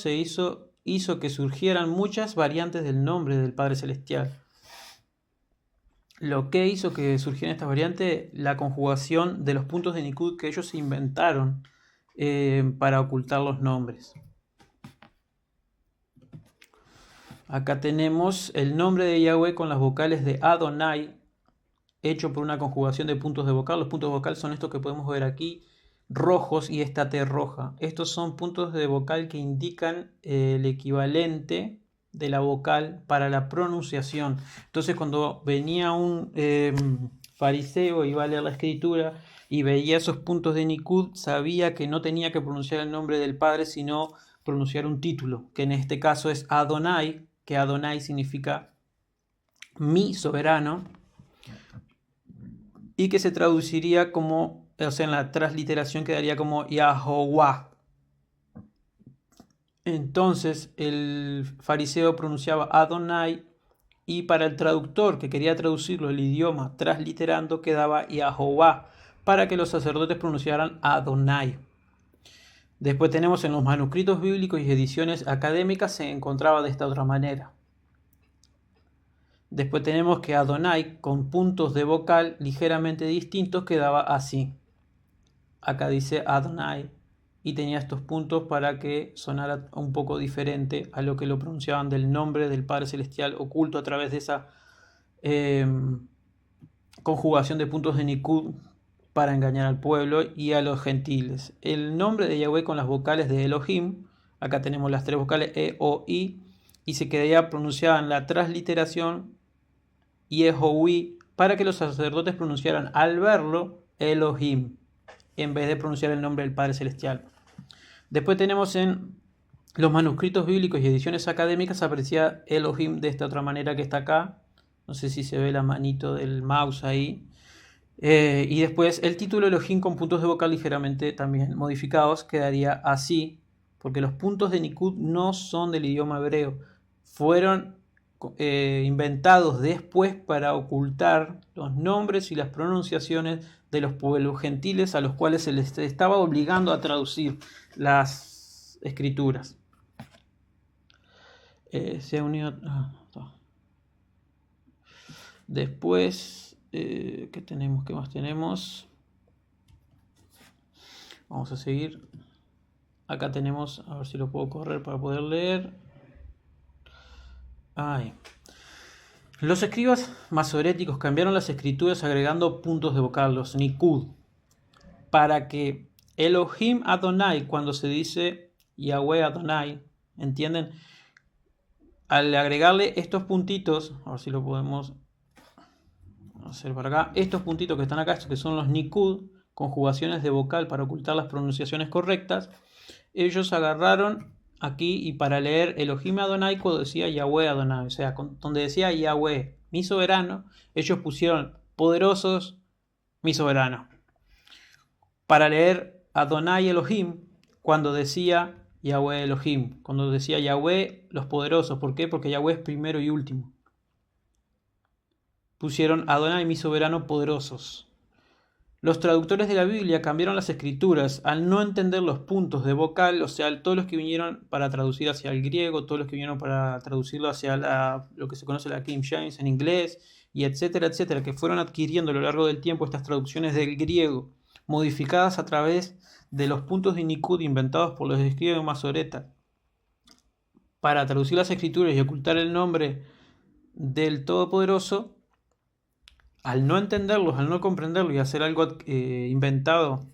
hizo que surgieran muchas variantes del nombre del Padre Celestial. Lo que hizo que surgieran estas variantes, la conjugación de los puntos de Nikud que ellos inventaron para ocultar los nombres. Acá tenemos el nombre de Yahweh con las vocales de Adonai, hecho por una conjugación de puntos de vocal. Los puntos de vocal son estos que podemos ver aquí, rojos, y esta T roja. Estos son puntos de vocal que indican el equivalente de la vocal para la pronunciación. Entonces cuando venía un fariseo, iba a leer la escritura y veía esos puntos de Nikud, sabía que no tenía que pronunciar el nombre del Padre, sino pronunciar un título, que en este caso es Adonai, que Adonai significa mi soberano, y que se traduciría como, o sea, en la transliteración quedaría como Yahová. Entonces el fariseo pronunciaba Adonai, y para el traductor que quería traducirlo el idioma transliterando quedaba Yahová, para que los sacerdotes pronunciaran Adonai. Después tenemos en los manuscritos bíblicos y ediciones académicas se encontraba de esta otra manera. Después tenemos que Adonai con puntos de vocal ligeramente distintos quedaba así. Acá dice Adonai y tenía estos puntos para que sonara un poco diferente a lo que lo pronunciaban del nombre del Padre Celestial oculto a través de esa conjugación de puntos de Nikud para engañar al pueblo y a los gentiles. El nombre de Yahweh con las vocales de Elohim, acá tenemos las tres vocales E, O, I, y se quedaría pronunciada en la transliteración Yehoví, para que los sacerdotes pronunciaran al verlo Elohim, en vez de pronunciar el nombre del Padre Celestial. Después tenemos en los manuscritos bíblicos y ediciones académicas aparecía Elohim de esta otra manera que está acá. No sé si se ve la manito del mouse ahí. Y después el título Elohim con puntos de vocal ligeramente también modificados quedaría así, porque los puntos de Nikud no son del idioma hebreo. Fueron inventados después para ocultar los nombres y las pronunciaciones de los pueblos gentiles a los cuales se les estaba obligando a traducir las escrituras. Se ha unido. Después, ¿qué tenemos? ¿Qué más tenemos? Vamos a seguir. Acá tenemos, a ver si lo puedo correr para poder leer. Ay. Los escribas masoréticos cambiaron las escrituras agregando puntos de vocal, los Nikud, para que Elohim Adonai, cuando se dice Yahweh Adonai, ¿entienden? Al agregarle estos puntitos, a ver si lo podemos hacer para acá, estos puntitos que están acá, que son los Nikud, conjugaciones de vocal para ocultar las pronunciaciones correctas, ellos agarraron aquí y para leer Elohim Adonai cuando decía Yahweh Adonai, o sea, donde decía Yahweh, mi soberano, ellos pusieron poderosos, mi soberano. Para leer Adonai Elohim, cuando decía Yahweh Elohim, cuando decía Yahweh, los poderosos, ¿por qué? Porque Yahweh es primero y último. Pusieron Adonai, mi soberano, poderosos. Los traductores de la Biblia cambiaron las escrituras al no entender los puntos de vocal, o sea, todos los que vinieron para traducir hacia el griego, todos los que vinieron para traducirlo hacia lo que se conoce la King James en inglés, y etcétera, etcétera, que fueron adquiriendo a lo largo del tiempo estas traducciones del griego, modificadas a través de los puntos de Nikud inventados por los escribas masoretas para traducir las escrituras y ocultar el nombre del Todopoderoso. Al no entenderlos, al no comprenderlo y hacer algo inventado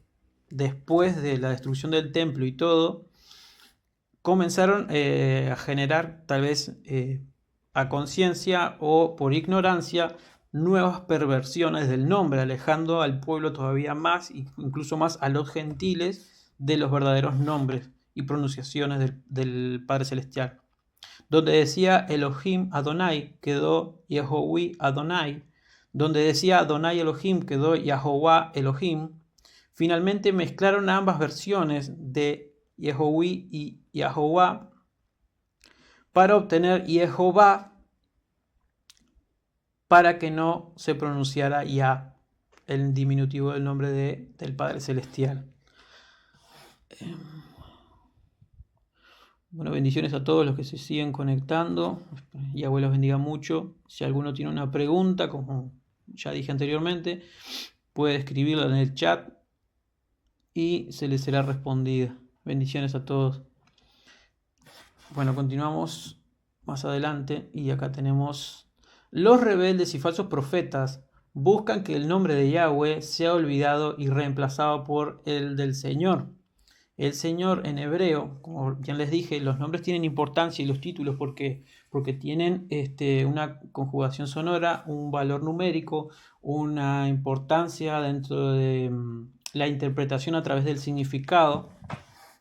después de la destrucción del templo y todo, comenzaron a generar, tal vez a conciencia o por ignorancia, nuevas perversiones del nombre, alejando al pueblo todavía más, incluso más a los gentiles, de los verdaderos nombres y pronunciaciones del Padre Celestial. Donde decía Elohim Adonai, quedó Yehoví Adonai. Donde decía Adonai Elohim, quedó Yahová Elohim. Finalmente mezclaron ambas versiones de Yehoví y Yahová para obtener Jehová, para que no se pronunciara Ya, el diminutivo del nombre del Padre Celestial. Bueno, bendiciones a todos los que se siguen conectando. Yahweh los bendiga mucho. Si alguno tiene una pregunta, como ya dije anteriormente, puede escribirla en el chat y se les será respondida. Bendiciones a todos. Bueno, continuamos más adelante y acá tenemos: los rebeldes y falsos profetas buscan que el nombre de Yahweh sea olvidado y reemplazado por el del Señor. El Señor en hebreo, como bien les dije, los nombres tienen importancia y los títulos porque tienen una conjugación sonora, un valor numérico, una importancia dentro de la interpretación a través del significado.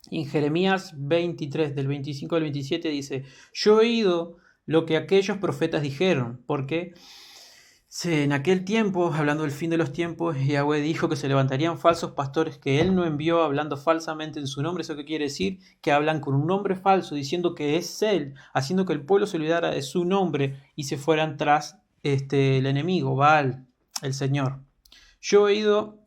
Y en Jeremías 23, del 25 al 27 dice, yo he oído lo que aquellos profetas dijeron, porque en aquel tiempo, hablando del fin de los tiempos, Yahweh dijo que se levantarían falsos pastores que él no envió hablando falsamente en su nombre. ¿Eso qué quiere decir? Que hablan con un nombre falso, diciendo que es él, haciendo que el pueblo se olvidara de su nombre y se fueran tras el enemigo, Baal, el Señor. Yo he oído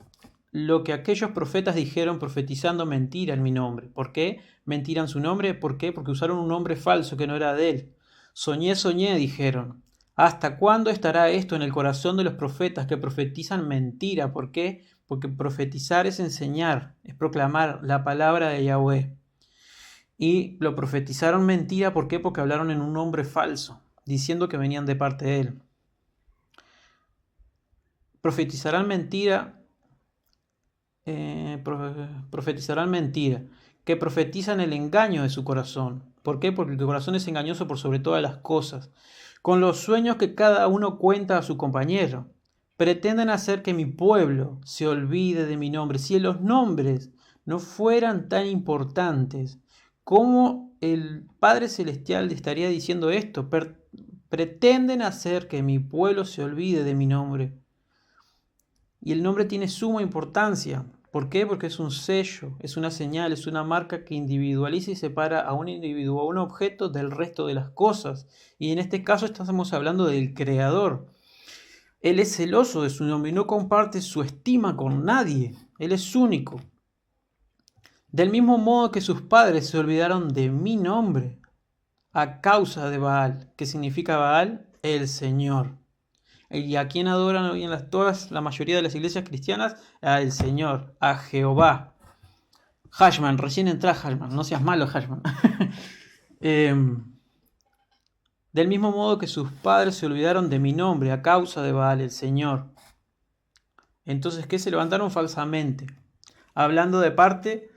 lo que aquellos profetas dijeron profetizando mentira en mi nombre. ¿Por qué? Mentira en su nombre. ¿Por qué? Porque usaron un nombre falso que no era de él. Soñé, dijeron. ¿Hasta cuándo estará esto en el corazón de los profetas que profetizan mentira? ¿Por qué? Porque profetizar es enseñar, es proclamar la palabra de Yahweh. Y lo profetizaron mentira, ¿por qué? Porque hablaron en un nombre falso, diciendo que venían de parte de él. Profetizarán mentira, que profetizan el engaño de su corazón. ¿Por qué? Porque el corazón es engañoso por sobre todas las cosas. Con los sueños que cada uno cuenta a su compañero. Pretenden hacer que mi pueblo se olvide de mi nombre. Si los nombres no fueran tan importantes, ¿cómo el Padre Celestial le estaría diciendo esto? Pretenden hacer que mi pueblo se olvide de mi nombre. Y el nombre tiene suma importancia. ¿Por qué? Porque es un sello, es una señal, es una marca que individualiza y separa a un individuo, a un objeto del resto de las cosas. Y en este caso estamos hablando del Creador. Él es celoso de su nombre y no comparte su estima con nadie. Él es único. Del mismo modo que sus padres se olvidaron de mi nombre a causa de Baal. ¿Qué significa Baal? El Señor. ¿Y a quién adoran hoy en la mayoría de las iglesias cristianas? Al Señor, a Jehová. Hashman, recién entra Hashman, no seas malo Hashman. Del mismo modo que sus padres se olvidaron de mi nombre a causa de Baal, el Señor. Entonces, ¿qué? Se levantaron falsamente, hablando de parte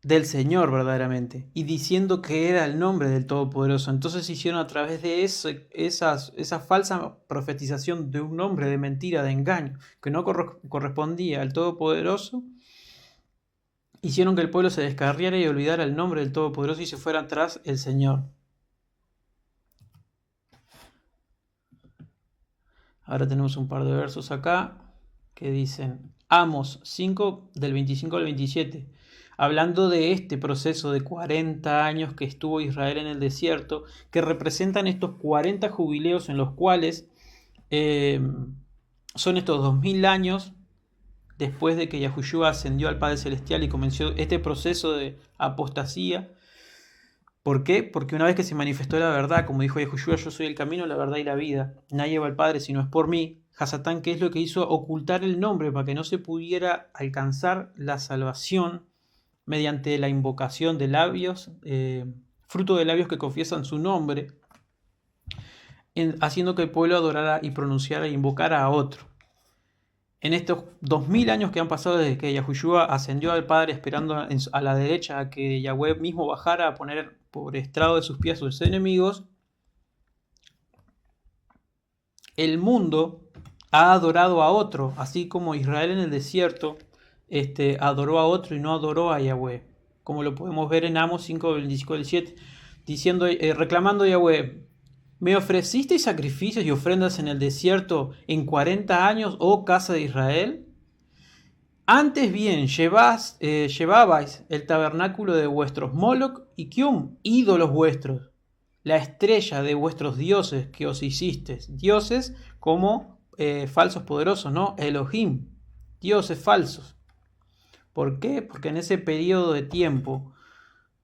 del Señor verdaderamente, y diciendo que era el nombre del Todopoderoso. Entonces hicieron a través de esa falsa profetización de un nombre de mentira, de engaño, que no correspondía al Todopoderoso, hicieron que el pueblo se descarriara y olvidara el nombre del Todopoderoso y se fuera tras el Señor. Ahora tenemos un par de versos acá que dicen Amos 5 del 25 al 27. Hablando de este proceso de 40 años que estuvo Israel en el desierto, que representan estos 40 jubileos en los cuales son estos 2000 años después de que Yahushua ascendió al Padre Celestial y comenzó este proceso de apostasía. ¿Por qué? Porque una vez que se manifestó la verdad, como dijo Yahushua, yo soy el camino, la verdad y la vida, nadie va al Padre si no es por mí, Hasatán, ¿qué es lo que hizo? Ocultar el nombre para que no se pudiera alcanzar la salvación mediante la invocación de labios, fruto de labios que confiesan su nombre, haciendo que el pueblo adorara y pronunciara e invocara a otro. En estos 2000 años que han pasado desde que Yahushua ascendió al Padre esperando a la derecha a que Yahweh mismo bajara a poner por estrado de sus pies a sus enemigos, el mundo ha adorado a otro, así como Israel en el desierto adoró a otro y no adoró a Yahweh, como lo podemos ver en Amos 5, 25 al 7, diciendo, reclamando a Yahweh, ¿me ofrecisteis sacrificios y ofrendas en el desierto en 40 años, oh casa de Israel? Antes bien, llevabais el tabernáculo de vuestros Moloch y Kium, ídolos vuestros, la estrella de vuestros dioses que os hicisteis, dioses como falsos poderosos, ¿no? Elohim, dioses falsos. ¿Por qué? Porque en ese periodo de tiempo,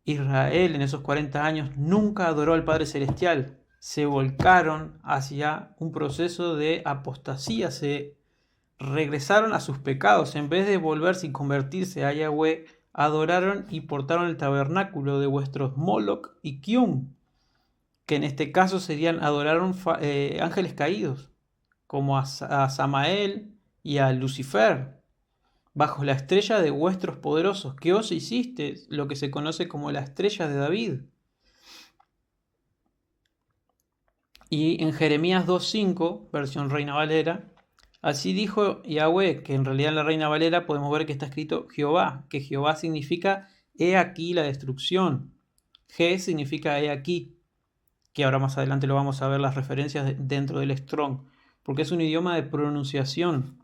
Israel en esos 40 años nunca adoró al Padre Celestial. Se volcaron hacia un proceso de apostasía, se regresaron a sus pecados. En vez de volverse y convertirse a Yahweh, adoraron y portaron el tabernáculo de vuestros Moloch y Kium, que en este caso adoraron ángeles caídos, como a Samael y a Lucifer. bajo la estrella de vuestros poderosos, que os hiciste lo que se conoce como la estrella de David. Y en Jeremías 2.5, versión Reina Valera, así dijo Yahweh, que en realidad en la Reina Valera podemos ver que está escrito Jehová, que Jehová significa he aquí la destrucción. G significa he aquí, que ahora más adelante lo vamos a ver las referencias dentro del Strong, porque es un idioma de pronunciación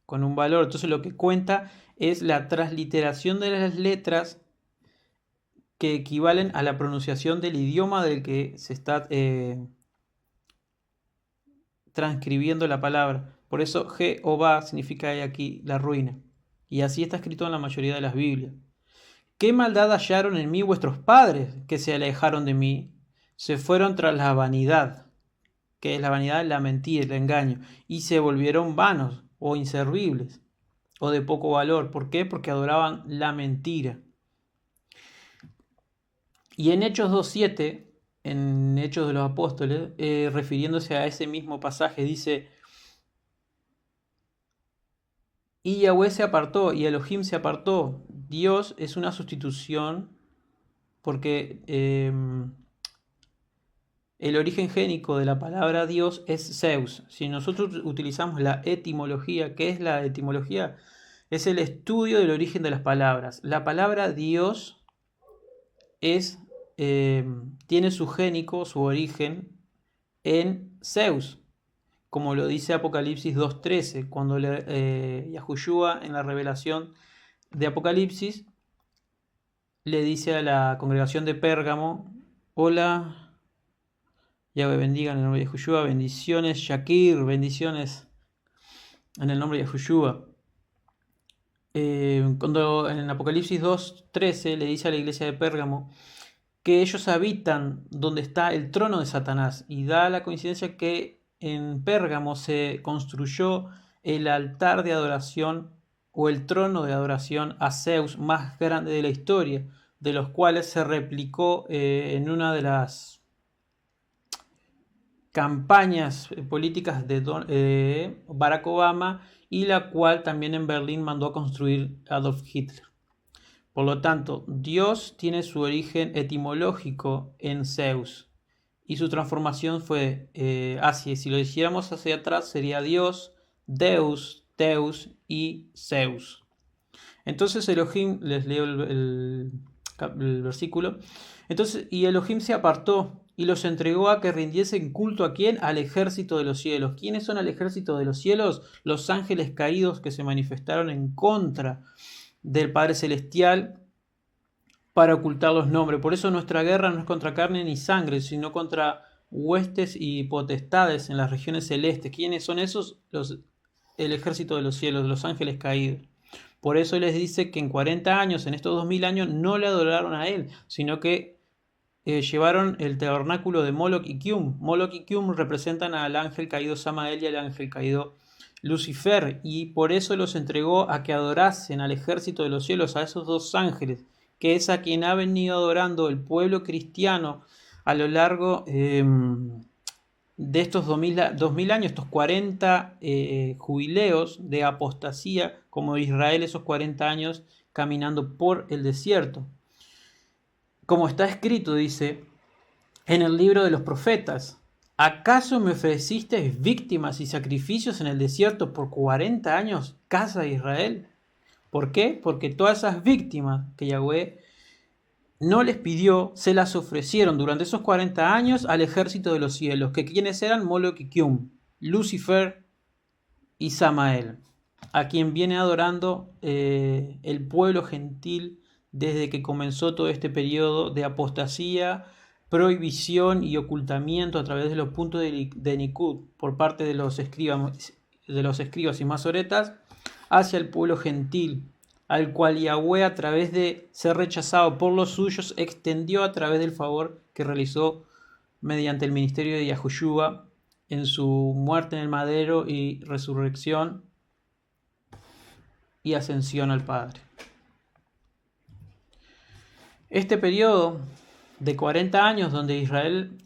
con un valor. Entonces lo que cuenta es la transliteración de las letras que equivalen a la pronunciación del idioma del que se está transcribiendo la palabra. Por eso Jehová significa he aquí la ruina. Y así está escrito en la mayoría de las Biblias. ¿Qué maldad hallaron en mí vuestros padres, que se alejaron de mí? Se fueron tras la vanidad, que es la vanidad, la mentira, el engaño, y se volvieron vanos o inservibles o de poco valor. ¿Por qué? Porque adoraban la mentira. Y en Hechos 2.7, en Hechos de los Apóstoles, refiriéndose a ese mismo pasaje, dice: y Yahweh se apartó y Elohim se apartó. Dios es una sustitución porque el origen génico de la palabra Dios es Zeus. Si nosotros utilizamos la etimología, ¿qué es la etimología? Es el estudio del origen de las palabras. La palabra Dios tiene su génico, su origen en Zeus, como lo dice Apocalipsis 2.13, cuando Yahushua en la revelación de Apocalipsis le dice a la congregación de Pérgamo: hola, Yahweh bendiga en el nombre de Yahushua, bendiciones, Shakir, bendiciones en el nombre de Yahushua. Cuando en Apocalipsis 2.13 le dice a la iglesia de Pérgamo que ellos habitan donde está el trono de Satanás, y da la coincidencia que en Pérgamo se construyó el altar de adoración o el trono de adoración a Zeus más grande de la historia, de los cuales se replicó en una de las campañas políticas de Barack Obama, y la cual también en Berlín mandó a construir Adolf Hitler. Por lo tanto, Dios tiene su origen etimológico en Zeus, y su transformación fue así. Si lo hiciéramos hacia atrás, sería Dios, Deus, Teus y Zeus. Entonces Elohim, les leo el versículo. Entonces, y Elohim se apartó y los entregó a que rindiesen culto ¿a quién? Al ejército de los cielos. ¿Quiénes son el ejército de los cielos? Los ángeles caídos que se manifestaron en contra del Padre Celestial para ocultar los nombres. Por eso nuestra guerra no es contra carne ni sangre, sino contra huestes y potestades en las regiones celestes. ¿Quiénes son esos? El ejército de los cielos, los ángeles caídos. Por eso les dice que en 40 años, en estos 2000 años, no le adoraron a él, sino que llevaron el tabernáculo de Moloch y Kium. Moloch y Kium representan al ángel caído Samael y al ángel caído Lucifer, y por eso los entregó a que adorasen al ejército de los cielos, a esos dos ángeles, que es a quien ha venido adorando el pueblo cristiano a lo largo de estos 2000 años, estos 40 jubileos de apostasía, como Israel esos 40 años caminando por el desierto. Como está escrito, dice, en el libro de los profetas: ¿acaso me ofrecisteis víctimas y sacrificios en el desierto por 40 años, casa de Israel? ¿Por qué? Porque todas esas víctimas que Yahweh no les pidió, se las ofrecieron durante esos 40 años al ejército de los cielos, que quienes eran Moloch y Kium, Lucifer y Samael, a quien viene adorando el pueblo gentil desde que comenzó todo este periodo de apostasía, prohibición y ocultamiento a través de los puntos de Nikud por parte de los escribas y masoretas hacia el pueblo gentil, al cual Yahweh, a través de ser rechazado por los suyos, extendió a través del favor que realizó mediante el ministerio de Yahushua en su muerte en el madero y resurrección y ascensión al Padre. Este periodo de 40 años donde Israel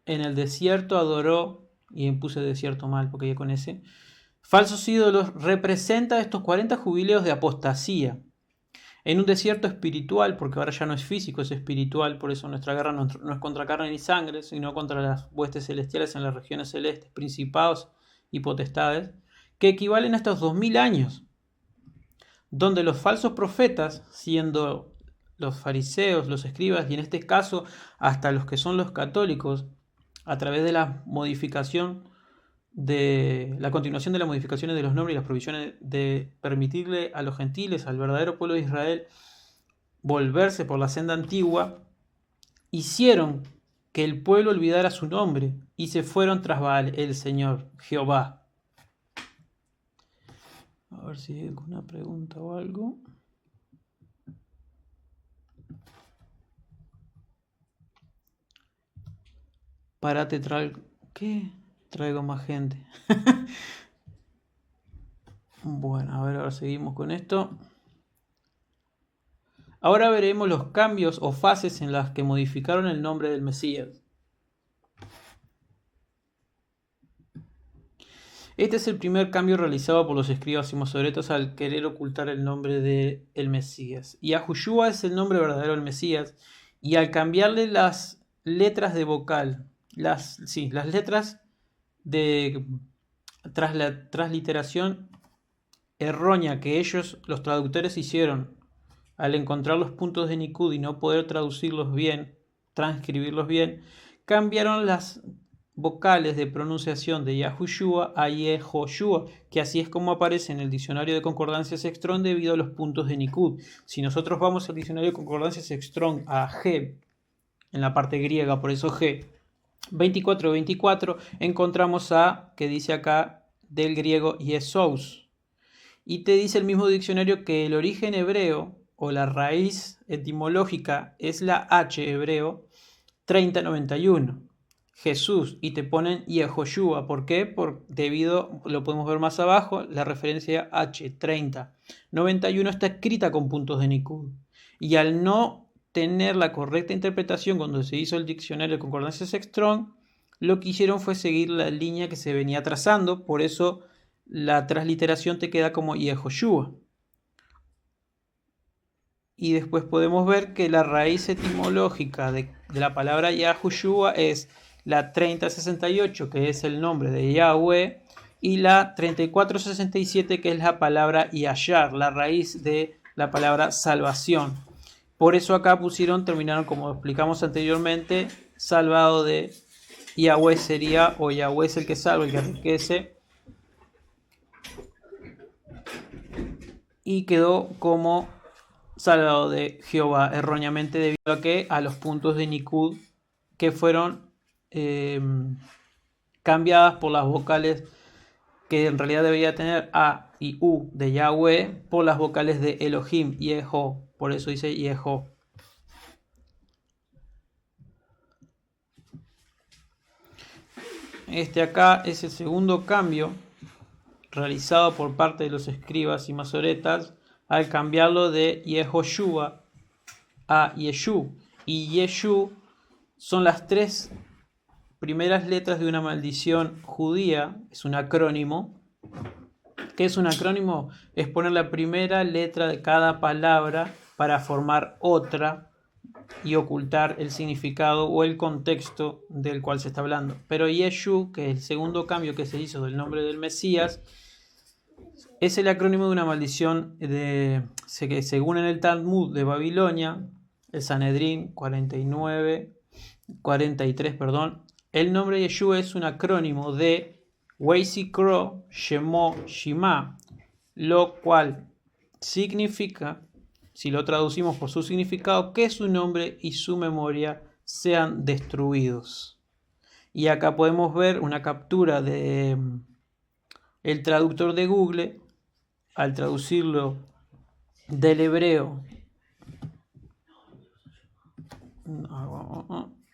en el desierto adoró, y puse desierto mal porque ya con ese, Falsos ídolos representa estos 40 jubileos de apostasía en un desierto espiritual, porque ahora ya no es físico, es espiritual, por eso nuestra guerra no es contra carne ni sangre, sino contra las huestes celestiales en las regiones celestes, principados y potestades, que equivalen a estos 2000 años, donde los falsos profetas, siendo los fariseos, los escribas, y en este caso hasta los que son los católicos, a través de la modificación de la continuación de las modificaciones de los nombres y las provisiones de permitirle a los gentiles, al verdadero pueblo de Israel, volverse por la senda antigua, hicieron que el pueblo olvidara su nombre y se fueron tras Baal, el Señor, Jehová. A ver si hay alguna pregunta o algo. Párate, ¿qué? Traigo más gente. Bueno, a ver, ahora seguimos con esto. Ahora veremos los cambios o fases en las que modificaron el nombre del Mesías. Este es el primer cambio realizado por los escribas y masoretas al querer ocultar el nombre del Mesías. Y Yahushua es el nombre verdadero del Mesías. Y al cambiarle las letras de vocal, las letras de tras la transliteración errónea que ellos, los traductores, hicieron al encontrar los puntos de Nikud y no poder traducirlos bien, transcribirlos bien, cambiaron las vocales de pronunciación de Yahushua a Yehoshua, que así es como aparece en el diccionario de concordancias Strong debido a los puntos de Nikud. Si nosotros vamos al diccionario de concordancias Strong a G, en la parte griega, por eso G, 24, encontramos a, que dice acá, del griego Yesous. Y te dice el mismo diccionario que el origen hebreo o la raíz etimológica es la H hebreo 3091. Jesús, y te ponen Yehoshua. ¿Por qué? Debido, lo podemos ver más abajo, la referencia H3091 está escrita con puntos de Nikud. Y al no tener la correcta interpretación cuando se hizo el diccionario de concordancias Strong, lo que hicieron fue seguir la línea que se venía trazando, por eso la transliteración te queda como Yehoshua. Y después podemos ver que la raíz etimológica de la palabra Yahushua es la 3068, que es el nombre de Yahweh, y la 3467, que es la palabra Yashar, la raíz de la palabra salvación. Por eso acá terminaron, como explicamos anteriormente, salvado de Yahweh sería, o Yahweh es el que salva, el que enriquece, y quedó como salvado de Jehová erróneamente debido a los puntos de Nikud que fueron cambiadas por las vocales que en realidad debería tener A y U de Yahweh por las vocales de Elohim, Yeho, por eso dice Yeho. Este acá es el segundo cambio realizado por parte de los escribas y masoretas al cambiarlo de Yehoshua a Yeshu. Y Yeshu son las tres primeras letras de una maldición judía, es un acrónimo. ¿Qué es un acrónimo? Es poner la primera letra de cada palabra para formar otra y ocultar el significado o el contexto del cual se está hablando. Pero Yeshu, que es el segundo cambio que se hizo del nombre del Mesías, es el acrónimo de una maldición que según en el Talmud de Babilonia, el Sanedrín 43, el nombre Yeshua es un acrónimo de Weisikro Shemo Shima, lo cual significa, si lo traducimos por su significado, que su nombre y su memoria sean destruidos. Y acá podemos ver una captura de el traductor de Google al traducirlo del hebreo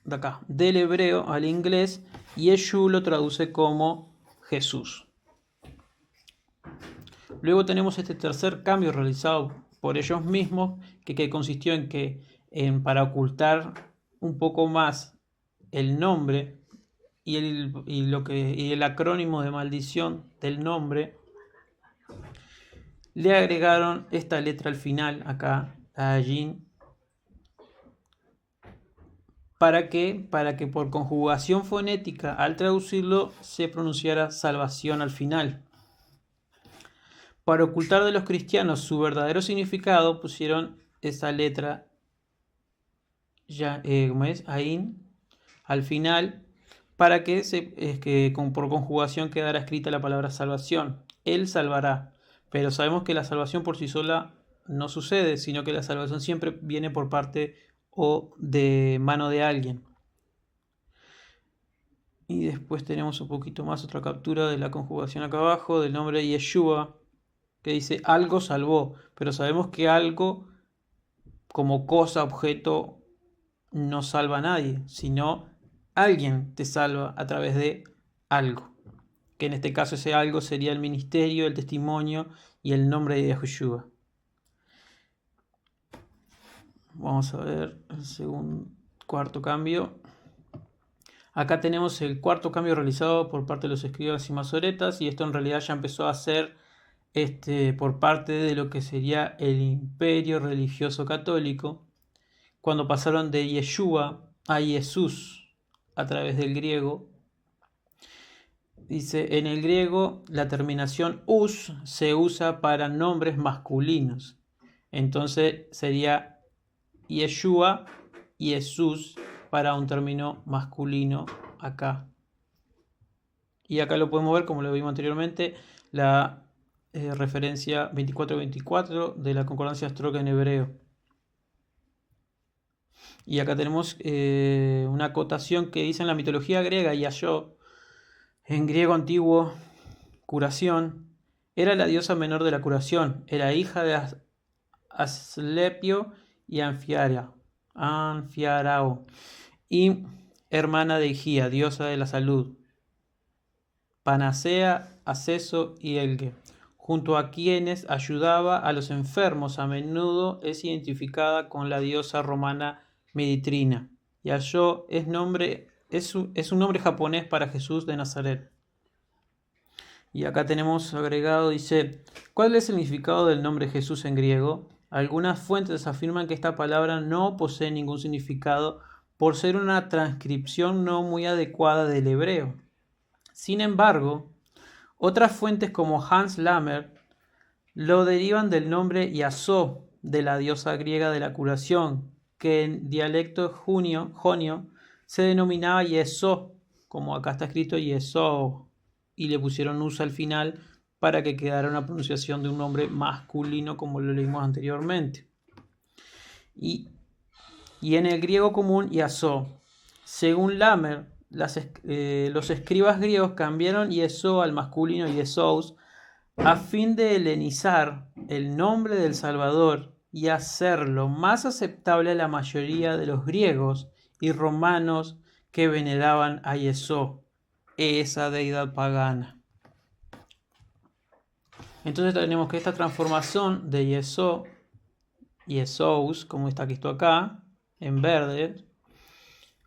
de acá, del hebreo al inglés, Yeshu lo traduce como Jesús. Luego tenemos este tercer cambio realizado por ellos mismos, que consistió en que para ocultar un poco más el nombre y el acrónimo de maldición del nombre, le agregaron esta letra al final, acá, la yin. ¿Para qué? Para que por conjugación fonética, al traducirlo, se pronunciara salvación al final. Para ocultar de los cristianos su verdadero significado, pusieron esa letra, ¿cómo es? Ain, al final, para que, por conjugación quedara escrita la palabra salvación. Él salvará. Pero sabemos que la salvación por sí sola no sucede, sino que la salvación siempre viene por parte o de mano de alguien. Y después tenemos un poquito más, otra captura de la conjugación acá abajo, del nombre de Yeshua, que dice algo salvó, pero sabemos que algo como cosa, objeto, no salva a nadie, sino alguien te salva a través de algo, que en este caso ese algo sería el ministerio, el testimonio y el nombre de Yeshua. Vamos a ver el cuarto cambio. Acá tenemos el cuarto cambio realizado por parte de los escribas y masoretas, y esto en realidad ya empezó a ser por parte de lo que sería el imperio religioso católico, cuando pasaron de Yeshua a Jesús a través del griego. Dice, en el griego la terminación us se usa para nombres masculinos. Entonces sería Yeshua y Jesús para un término masculino acá. Y acá lo podemos ver, como lo vimos anteriormente, la referencia 24-24 de la concordancia Stroke en hebreo. Y acá tenemos una acotación que dice en la mitología griega, Yashó, en griego antiguo, curación, era la diosa menor de la curación, era hija de Asclepio y Anfiarao, y hermana de Higía, diosa de la salud, Panacea, Aceso y Elge, junto a quienes ayudaba a los enfermos. A menudo es identificada con la diosa romana Meditrina. Yashó es un nombre japonés para Jesús de Nazaret. Y acá tenemos agregado, dice, ¿cuál es el significado del nombre Jesús en griego? Algunas fuentes afirman que esta palabra no posee ningún significado por ser una transcripción no muy adecuada del hebreo. Sin embargo, otras fuentes como Hans Lammer lo derivan del nombre Yasó, de la diosa griega de la curación, que en dialecto jonio se denominaba Yesó, como acá está escrito Yesó, y le pusieron us al final para que quedara una pronunciación de un nombre masculino, como lo leímos anteriormente. Y en el griego común, Yasó. Según Lammer, los escribas griegos cambiaron Yesó al masculino Yesous a fin de helenizar el nombre del Salvador y hacerlo más aceptable a la mayoría de los griegos y romanos que veneraban a Yesó, esa deidad pagana. Entonces tenemos que esta transformación de Yesó, Yesous, como está escrito acá, en verde,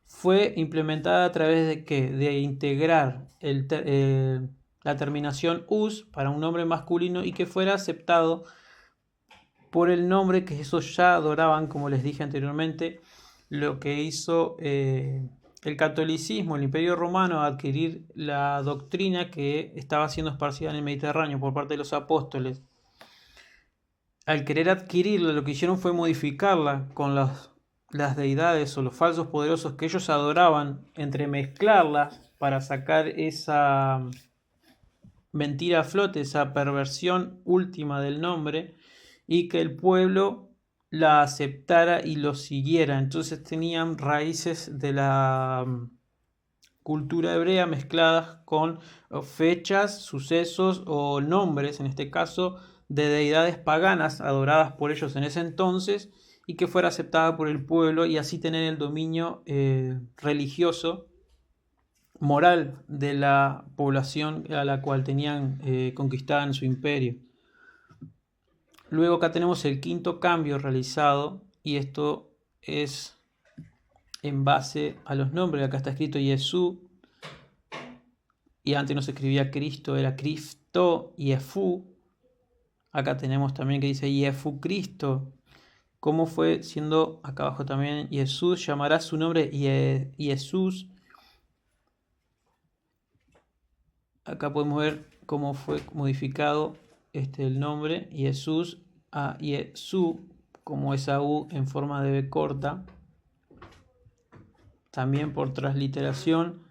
fue implementada a través de ¿qué? De integrar la terminación us para un nombre masculino y que fuera aceptado por el nombre que esos ya adoraban, como les dije anteriormente, lo que hizo el catolicismo, el Imperio Romano, adquirir la doctrina que estaba siendo esparcida en el Mediterráneo por parte de los apóstoles. Al querer adquirirla, lo que hicieron fue modificarla con las deidades o los falsos poderosos que ellos adoraban, entremezclarlas para sacar esa mentira a flote, esa perversión última del nombre, y que el pueblo la aceptara y lo siguiera. Entonces tenían raíces de la cultura hebrea mezcladas con fechas, sucesos o nombres, en este caso, de deidades paganas adoradas por ellos en ese entonces, y que fuera aceptada por el pueblo y así tener el dominio religioso, moral de la población a la cual tenían conquistada en su imperio. Luego acá tenemos el quinto cambio realizado, y esto es en base a los nombres. Acá está escrito Jesús, y antes no se escribía Cristo, era Cristo y Efú, Acá tenemos también que dice Jesucristo. ¿Cómo fue siendo acá abajo también Jesús? Llamará su nombre Jesús. Acá podemos ver cómo fue modificado el nombre Jesús a Jesús, como Esaú en forma de B corta. También por transliteración,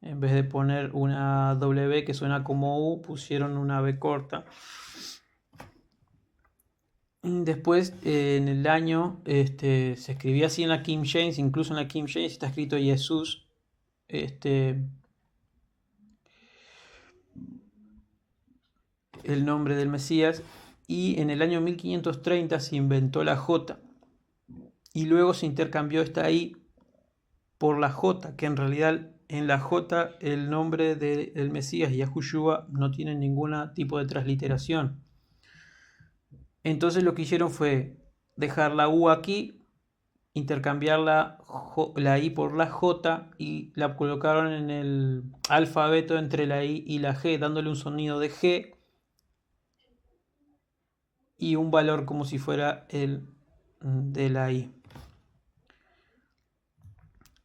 en vez de poner una W que suena como U, pusieron una B corta. Después, en el año, se escribía así en la King James, incluso en la King James está escrito Jesús. El nombre del Mesías, y en el año 1530 se inventó la J, y luego se intercambió esta I por la J, que en realidad en la J el nombre del Mesías, Yahushua, no tiene ningún tipo de transliteración. Entonces lo que hicieron fue dejar la U aquí, intercambiar la I por la J y la colocaron en el alfabeto entre la I y la G, dándole un sonido de G y un valor como si fuera el de la I,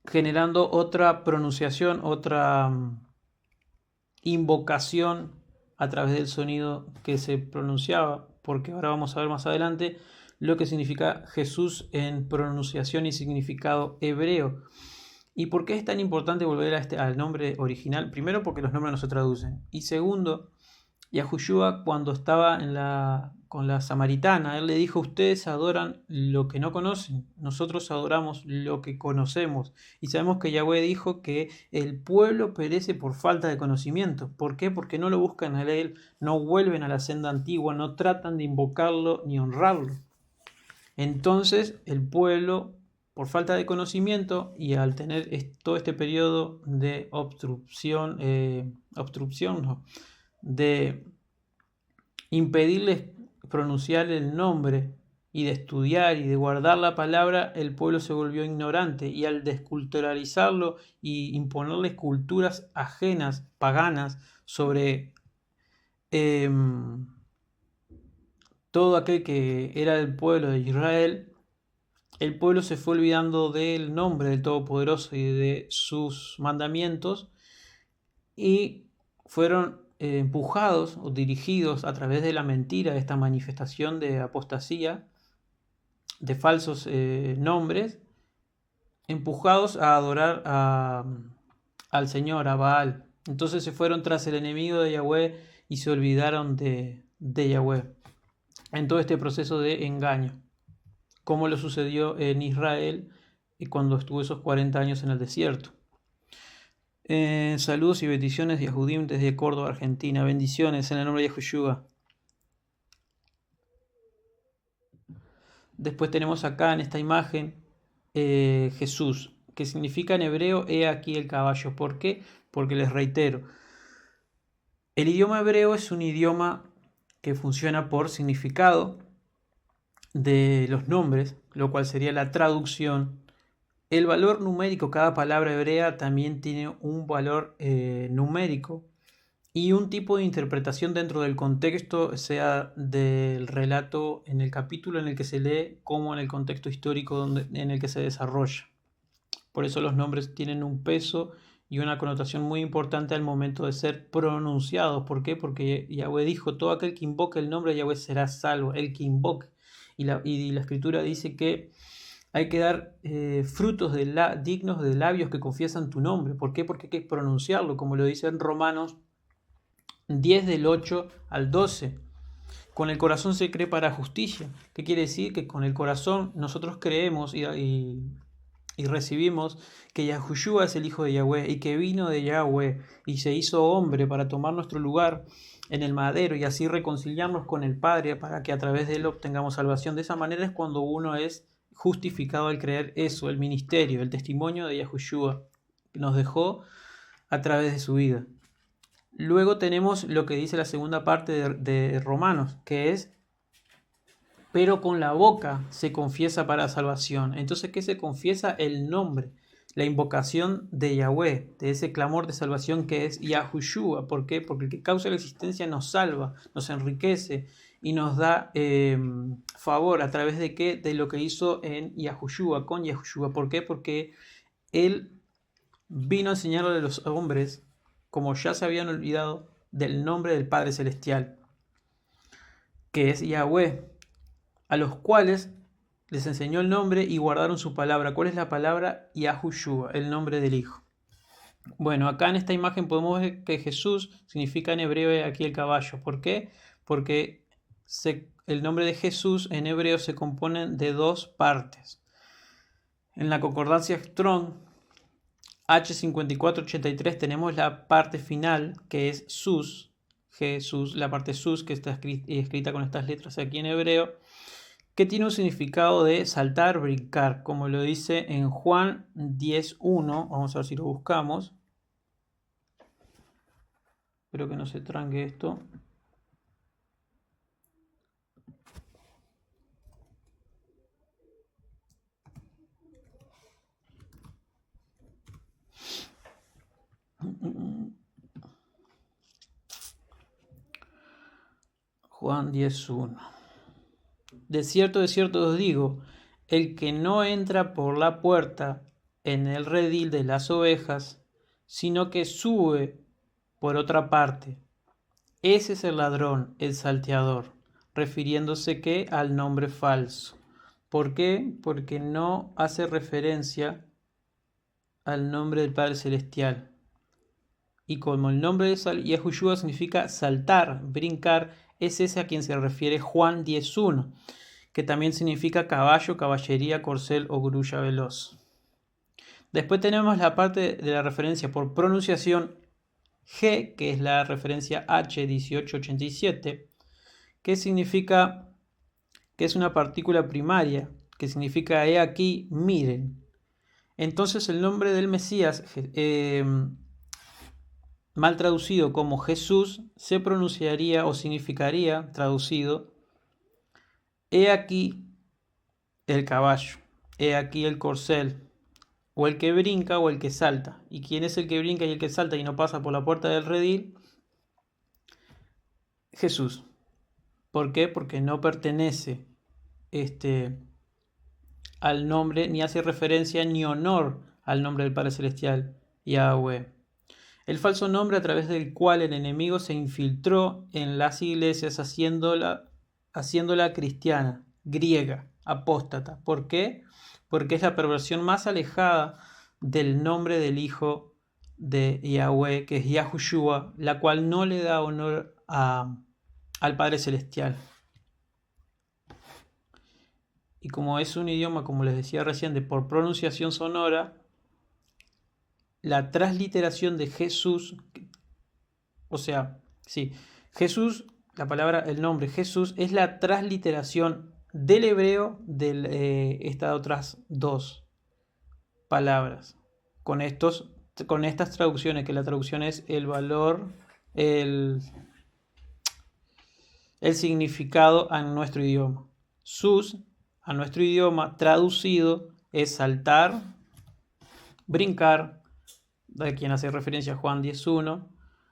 generando otra pronunciación, otra invocación a través del sonido que se pronunciaba, porque ahora vamos a ver más adelante lo que significa Jesús en pronunciación y significado hebreo. ¿Y por qué es tan importante volver al nombre original? Primero, porque los nombres no se traducen. Y segundo, Yahushua, cuando estaba con la samaritana, él le dijo: ustedes adoran lo que no conocen, nosotros adoramos lo que conocemos. Y sabemos que Yahweh dijo que el pueblo perece por falta de conocimiento. ¿Por qué? Porque no lo buscan a él, no vuelven a la senda antigua, no tratan de invocarlo ni honrarlo. Entonces el pueblo, por falta de conocimiento y al tener todo este periodo de de impedirles pronunciar el nombre y de estudiar y de guardar la palabra, el pueblo se volvió ignorante, y al desculturalizarlo y imponerles culturas ajenas, paganas, sobre todo aquel que era el pueblo de Israel, el pueblo se fue olvidando del nombre del Todopoderoso y de sus mandamientos, y fueron empujados o dirigidos a través de la mentira, de esta manifestación de apostasía, de falsos nombres, empujados a adorar al Señor, a Baal. Entonces se fueron tras el enemigo de Yahweh y se olvidaron de Yahweh en todo este proceso de engaño, como lo sucedió en Israel cuando estuvo esos 40 años en el desierto. Saludos y bendiciones de Yahudim desde Córdoba, Argentina. Bendiciones en el nombre de Yahushua. Después tenemos acá en esta imagen Jesús, que significa en hebreo he aquí el caballo. ¿Por qué? Porque les reitero, el idioma hebreo es un idioma que funciona por significado de los nombres, lo cual sería la traducción. El valor numérico, cada palabra hebrea también tiene un valor numérico y un tipo de interpretación dentro del contexto, sea del relato en el capítulo en el que se lee, como en el contexto histórico en el que se desarrolla. Por eso los nombres tienen un peso y una connotación muy importante al momento de ser pronunciados. ¿Por qué? Porque Yahweh dijo: todo aquel que invoque el nombre de Yahweh será salvo, el que invoque. Y la escritura dice que hay que dar frutos dignos de labios que confiesan tu nombre. ¿Por qué? Porque hay que pronunciarlo, como lo dice en Romanos 10 del 8 al 12. Con el corazón se cree para justicia. ¿Qué quiere decir? Que con el corazón nosotros creemos y recibimos que Yahushua es el Hijo de Yahweh y que vino de Yahweh y se hizo hombre para tomar nuestro lugar en el madero y así reconciliarnos con el Padre para que a través de él obtengamos salvación. De esa manera es cuando uno es justificado al creer eso, el ministerio, el testimonio de Yahushua que nos dejó a través de su vida. Luego tenemos lo que dice la segunda parte de Romanos, que es: pero con la boca se confiesa para salvación. Entonces, ¿qué se confiesa? El nombre, la invocación de Yahweh, de ese clamor de salvación que es Yahushua. ¿Por qué? Porque el que causa la existencia nos salva, nos enriquece y nos da favor a través de qué, de lo que hizo en Yahushua, con Yahushua. ¿Por qué? Porque él vino a enseñarle a los hombres, como ya se habían olvidado, del nombre del Padre Celestial, que es Yahweh, a los cuales les enseñó el nombre y guardaron su palabra. ¿Cuál es la palabra? Yahushua, el nombre del Hijo. Bueno, acá en esta imagen podemos ver que Jesús significa en hebreo aquí el caballo. ¿Por qué? Porque el nombre de Jesús en hebreo se compone de dos partes. En la concordancia Strong H5483 tenemos la parte final que es sus, Jesús, la parte sus que está escrita con estas letras aquí en hebreo, que tiene un significado de saltar, brincar, como lo dice en Juan 10.1. Vamos a ver si lo buscamos. Espero que no se tranque esto. Juan 10.1. De cierto os digo, el que no entra por la puerta en el redil de las ovejas, sino que sube por otra parte, ese es el ladrón, el salteador, refiriéndose que al nombre falso. ¿Por qué? Porque no hace referencia al nombre del Padre Celestial. Y como el nombre de Yahushua significa saltar, brincar, es ese a quien se refiere Juan 10.1, que también significa caballo, caballería, corcel o grulla veloz. Después tenemos la parte de la referencia por pronunciación G, que es la referencia H1887, que significa que es una partícula primaria, que significa he aquí, miren. Entonces el nombre del Mesías, mal traducido como Jesús, se pronunciaría o significaría, traducido, he aquí el caballo, he aquí el corcel, o el que brinca o el que salta. ¿Y quién es el que brinca y el que salta y no pasa por la puerta del redil? Jesús. ¿Por qué? Porque no pertenece al nombre, ni hace referencia ni honor al nombre del Padre Celestial, Yahweh. El falso nombre a través del cual el enemigo se infiltró en las iglesias haciéndola cristiana, griega, apóstata. ¿Por qué? Porque es la perversión más alejada del nombre del Hijo de Yahweh, que es Yahushua, la cual no le da honor al Padre Celestial. Y como es un idioma, como les decía recién, de por pronunciación sonora, la transliteración de Jesús, o sea, sí, Jesús, la palabra, el nombre Jesús, es la transliteración del hebreo de estas otras dos palabras. Con estas traducciones, que la traducción es el valor, el significado a nuestro idioma. Sus, a nuestro idioma, traducido, es saltar, brincar, de quien hace referencia a Juan 10.1,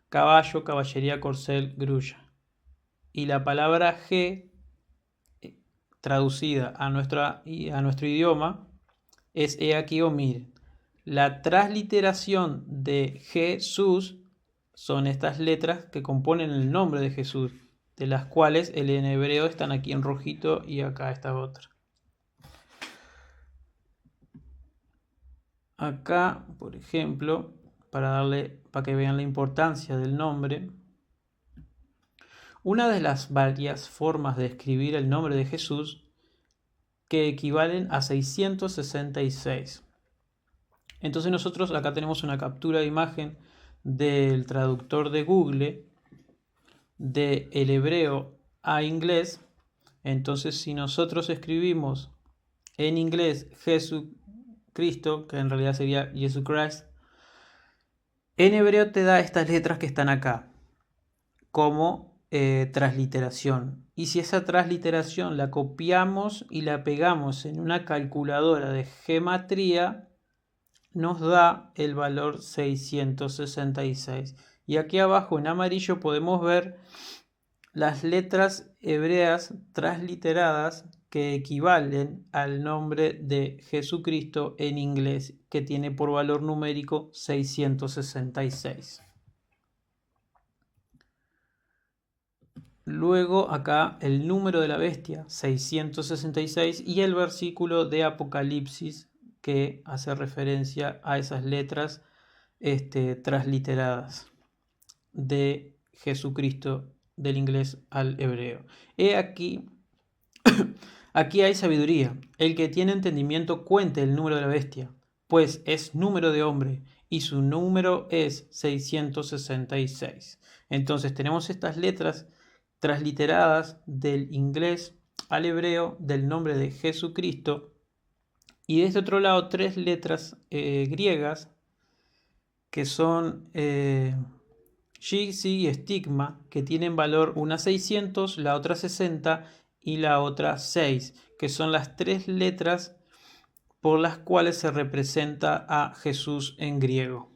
caballo, caballería, corcel, grulla. Y la palabra G, traducida a nuestro idioma, es he aquí o miren. La transliteración de Jesús son estas letras que componen el nombre de Jesús, de las cuales en hebreo están aquí en rojito y acá está otra. Acá, por ejemplo, para que vean la importancia del nombre, una de las varias formas de escribir el nombre de Jesús que equivalen a 666. Entonces nosotros acá tenemos una captura de imagen del traductor de Google del hebreo a inglés. Entonces si nosotros escribimos en inglés Jesucristo, que en realidad sería Jesus Christ, en hebreo te da estas letras que están acá como transliteración. Y si esa transliteración la copiamos y la pegamos en una calculadora de gematría, nos da el valor 666. Y aquí abajo en amarillo podemos ver las letras hebreas transliteradas que equivalen al nombre de Jesucristo en inglés, que tiene por valor numérico 666. Luego acá el número de la bestia, 666, y el versículo de Apocalipsis que hace referencia a esas letras transliteradas de Jesucristo del inglés al hebreo. He aquí, aquí hay sabiduría. El que tiene entendimiento cuente el número de la bestia, pues es número de hombre y su número es 666. Entonces tenemos estas letras transliteradas del inglés al hebreo del nombre de Jesucristo, y de este otro lado 3 letras griegas que son G, y estigma, que tienen valor una 600, la otra 60 y la otra 6, que son las 3 letras por las cuales se representa a Jesús en griego,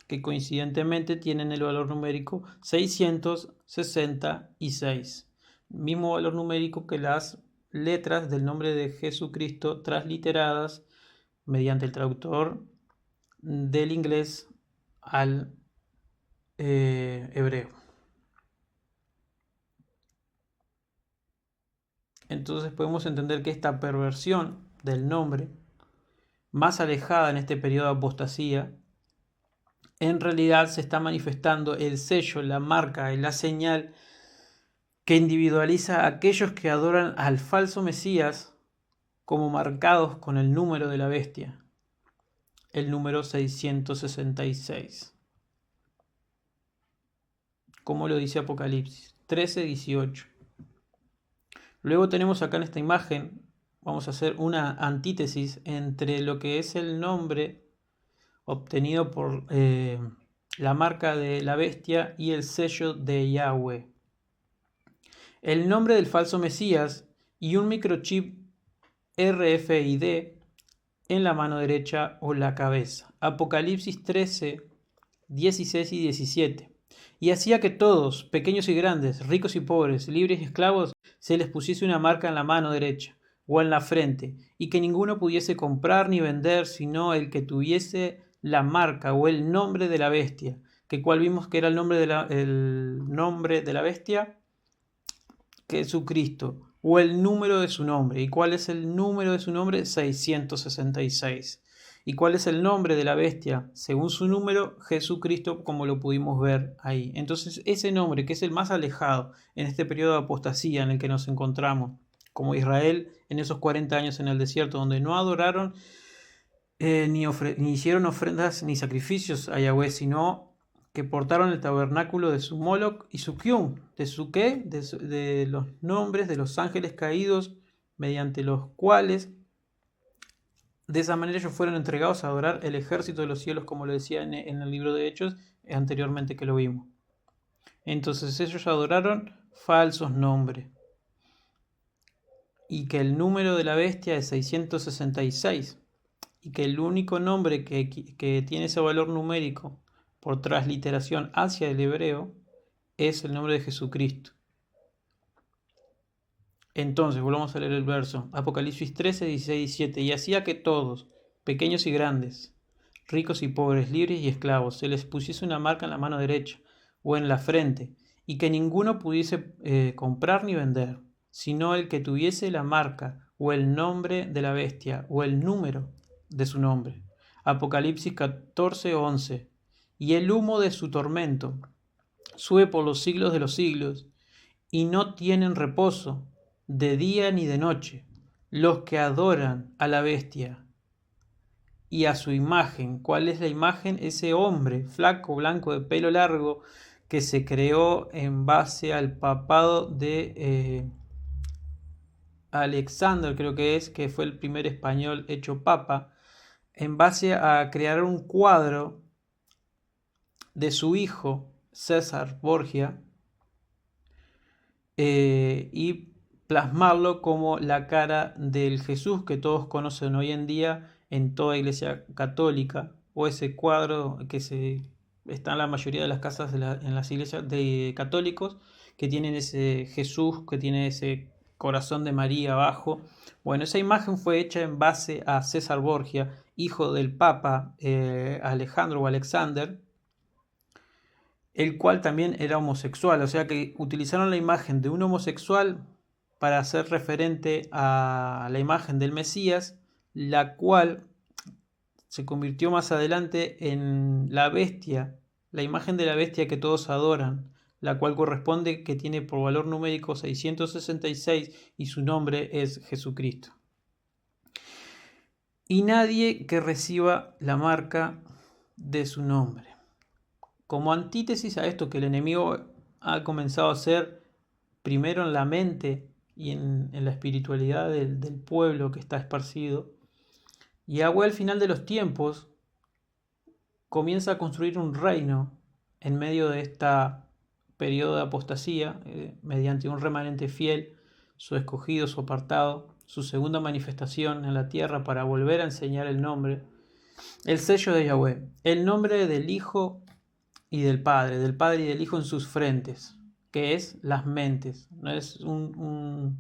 que coincidentemente tienen el valor numérico 666, mismo valor numérico que las letras del nombre de Jesucristo transliteradas mediante el traductor del inglés al hebreo. Entonces podemos entender que esta perversión del nombre, más alejada en este periodo de apostasía, en realidad se está manifestando el sello, la marca y la señal que individualiza a aquellos que adoran al falso Mesías como marcados con el número de la bestia, el número 666, como lo dice Apocalipsis 13:18. Luego tenemos acá en esta imagen, vamos a hacer una antítesis entre lo que es el nombre obtenido por la marca de la bestia y el sello de Yahweh. El nombre del falso Mesías y un microchip RFID en la mano derecha o la cabeza. Apocalipsis 13, 16 y 17. Y hacía que todos, pequeños y grandes, ricos y pobres, libres y esclavos, se les pusiese una marca en la mano derecha o en la frente, y que ninguno pudiese comprar ni vender sino el que tuviese la marca o el nombre de la bestia, que cual vimos que era el nombre de la bestia, Jesucristo, o el número de su nombre. ¿Y cuál es el número de su nombre? 666. ¿Y cuál es el nombre de la bestia? Según su número, Jesucristo, como lo pudimos ver ahí. Entonces, ese nombre, que es el más alejado en este periodo de apostasía en el que nos encontramos, como Israel en esos 40 años en el desierto, donde no adoraron ni hicieron ofrendas ni sacrificios a Yahweh, sino que portaron el tabernáculo de su Moloch y su Kium, ¿de su qué? De los nombres de los ángeles caídos, mediante los cuales de esa manera ellos fueron entregados a adorar el ejército de los cielos, como lo decía en el libro de Hechos anteriormente que lo vimos. Entonces ellos adoraron falsos nombres, y que el número de la bestia es 666, y que el único nombre que tiene ese valor numérico por transliteración hacia el hebreo es el nombre de Jesucristo. Entonces, volvamos a leer el verso. Apocalipsis 13, 16 y 17. Y hacía que todos, pequeños y grandes, ricos y pobres, libres y esclavos, se les pusiese una marca en la mano derecha o en la frente, y que ninguno pudiese comprar ni vender, sino el que tuviese la marca o el nombre de la bestia o el número de su nombre. Apocalipsis 14, 11. Y el humo de su tormento sube por los siglos de los siglos, y no tienen reposo de día ni de noche los que adoran a la bestia y a su imagen. ¿Cuál es la imagen? Ese hombre flaco, blanco, de pelo largo, que se creó en base al papado de Alexander, creo que fue el primer español hecho papa, en base a crear un cuadro de su hijo, César Borgia, y plasmarlo como la cara del Jesús que todos conocen hoy en día en toda iglesia católica, o ese cuadro que está en la mayoría de las casas en las iglesias de católicos, que tienen ese Jesús, que tiene ese corazón de María abajo. Bueno, esa imagen fue hecha en base a César Borgia, hijo del Papa Alejandro o Alexander, el cual también era homosexual, o sea que utilizaron la imagen de un homosexual para hacer referente a la imagen del Mesías, la cual se convirtió más adelante en la bestia, la imagen de la bestia que todos adoran, la cual corresponde que tiene por valor numérico 666 y su nombre es Jesucristo. Y nadie que reciba la marca de su nombre. Como antítesis a esto que el enemigo ha comenzado a hacer primero en la mente y en la espiritualidad del pueblo que está esparcido, Yahweh al final de los tiempos comienza a construir un reino en medio de esta periodo de apostasía, mediante un remanente fiel, su escogido, su apartado, su segunda manifestación en la tierra para volver a enseñar el nombre, el sello de Yahweh, el nombre del Hijo y del Padre y del Hijo en sus frentes, que es las mentes. No es un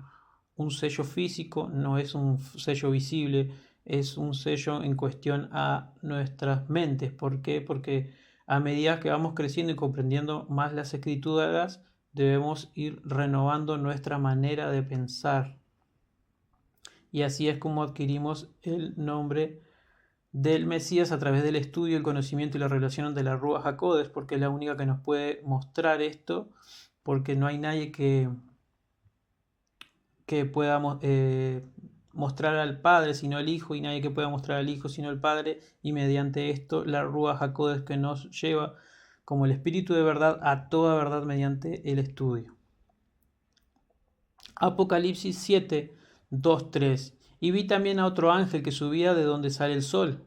sello físico, no es un sello visible, es un sello en cuestión a nuestras mentes. ¿Por qué? Porque a medida que vamos creciendo y comprendiendo más las escrituras, debemos ir renovando nuestra manera de pensar. Y así es como adquirimos el nombre del Mesías a través del estudio, el conocimiento y la revelación de la Ruach HaKodesh, porque es la única que nos puede mostrar esto, porque no hay nadie que pueda mostrar al Padre sino el Hijo, y nadie que pueda mostrar al Hijo sino el Padre, y mediante esto la Ruach HaKodesh que nos lleva como el Espíritu de verdad a toda verdad mediante el estudio. Apocalipsis 7, 2, 3. Y vi también a otro ángel que subía de donde sale el sol,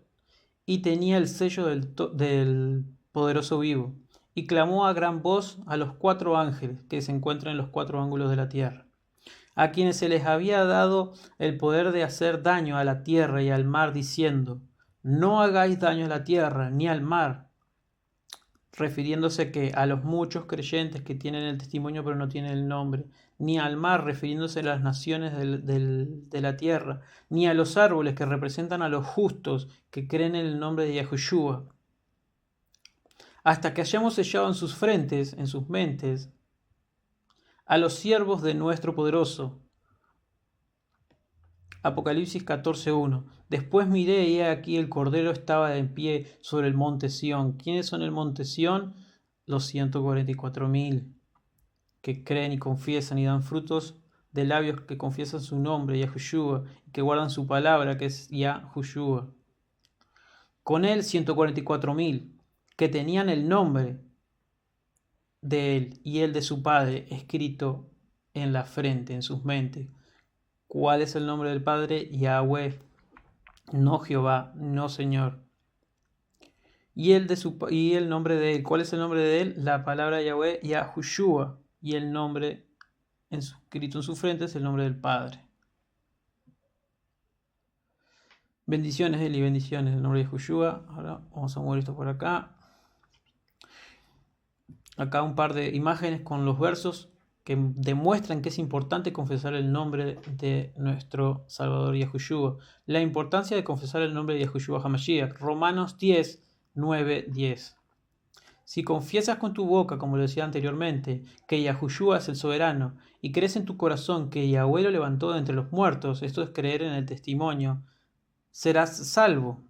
y tenía el sello del poderoso vivo, y clamó a gran voz a los 4 ángeles que se encuentran en los 4 ángulos de la tierra, a quienes se les había dado el poder de hacer daño a la tierra y al mar, diciendo: no hagáis daño a la tierra ni al mar, refiriéndose que a los muchos creyentes que tienen el testimonio pero no tienen el nombre, ni al mar, refiriéndose a las naciones de la tierra, ni a los árboles que representan a los justos que creen en el nombre de Yahushua, hasta que hayamos sellado en sus frentes, en sus mentes, a los siervos de nuestro poderoso. Apocalipsis 14:1. Después miré y he aquí el Cordero estaba en pie sobre el monte Sión. ¿Quiénes son el monte Sión? Los 144.000 que creen y confiesan y dan frutos de labios que confiesan su nombre, Yahushua, y que guardan su palabra, que es Yahushua. Con él 144.000 que tenían el nombre de él y el de su Padre escrito en la frente, en sus mentes. ¿Cuál es el nombre del Padre? Yahweh, no Jehová, no Señor. Y el nombre de él, ¿cuál es el nombre de él? La palabra Yahweh, Yahushua, y el nombre escrito en su frente es el nombre del Padre. Bendiciones, Eli, bendiciones, el nombre de Yahushua. Ahora vamos a mover esto por acá. Acá un par de imágenes con los versos que demuestran que es importante confesar el nombre de nuestro Salvador Yahushua. La importancia de confesar el nombre de Yahushua HaMashiach. Romanos 10, 9, 10. Si confiesas con tu boca, como lo decía anteriormente, que Yahushua es el soberano, y crees en tu corazón que Yahweh lo levantó de entre los muertos, esto es creer en el testimonio, serás salvo.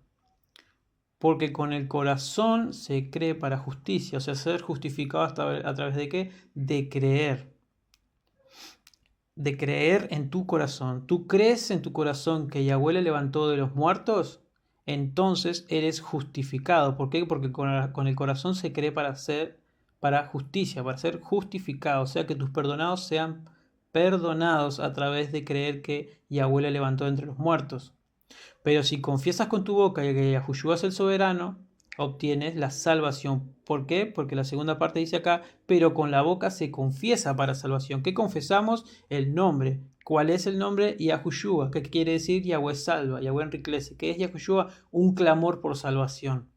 Porque con el corazón se cree para justicia, o sea, ser justificado a través de ¿qué? De creer. De creer en tu corazón. ¿Tú crees en tu corazón que Yahweh le levantó de los muertos? Entonces eres justificado. ¿Por qué? Porque con el corazón se cree para justicia, para ser justificado. O sea, que tus perdonados sean perdonados a través de creer que Yahweh le levantó de entre los muertos. Pero si confiesas con tu boca que Yahushua es el soberano, obtienes la salvación. ¿Por qué? Porque la segunda parte dice acá, pero con la boca se confiesa para salvación. ¿Qué confesamos? El nombre. ¿Cuál es el nombre? Yahushua. ¿Qué quiere decir? Yahweh salva, Yahweh enriquece. ¿Qué es Yahushua? Un clamor por salvación.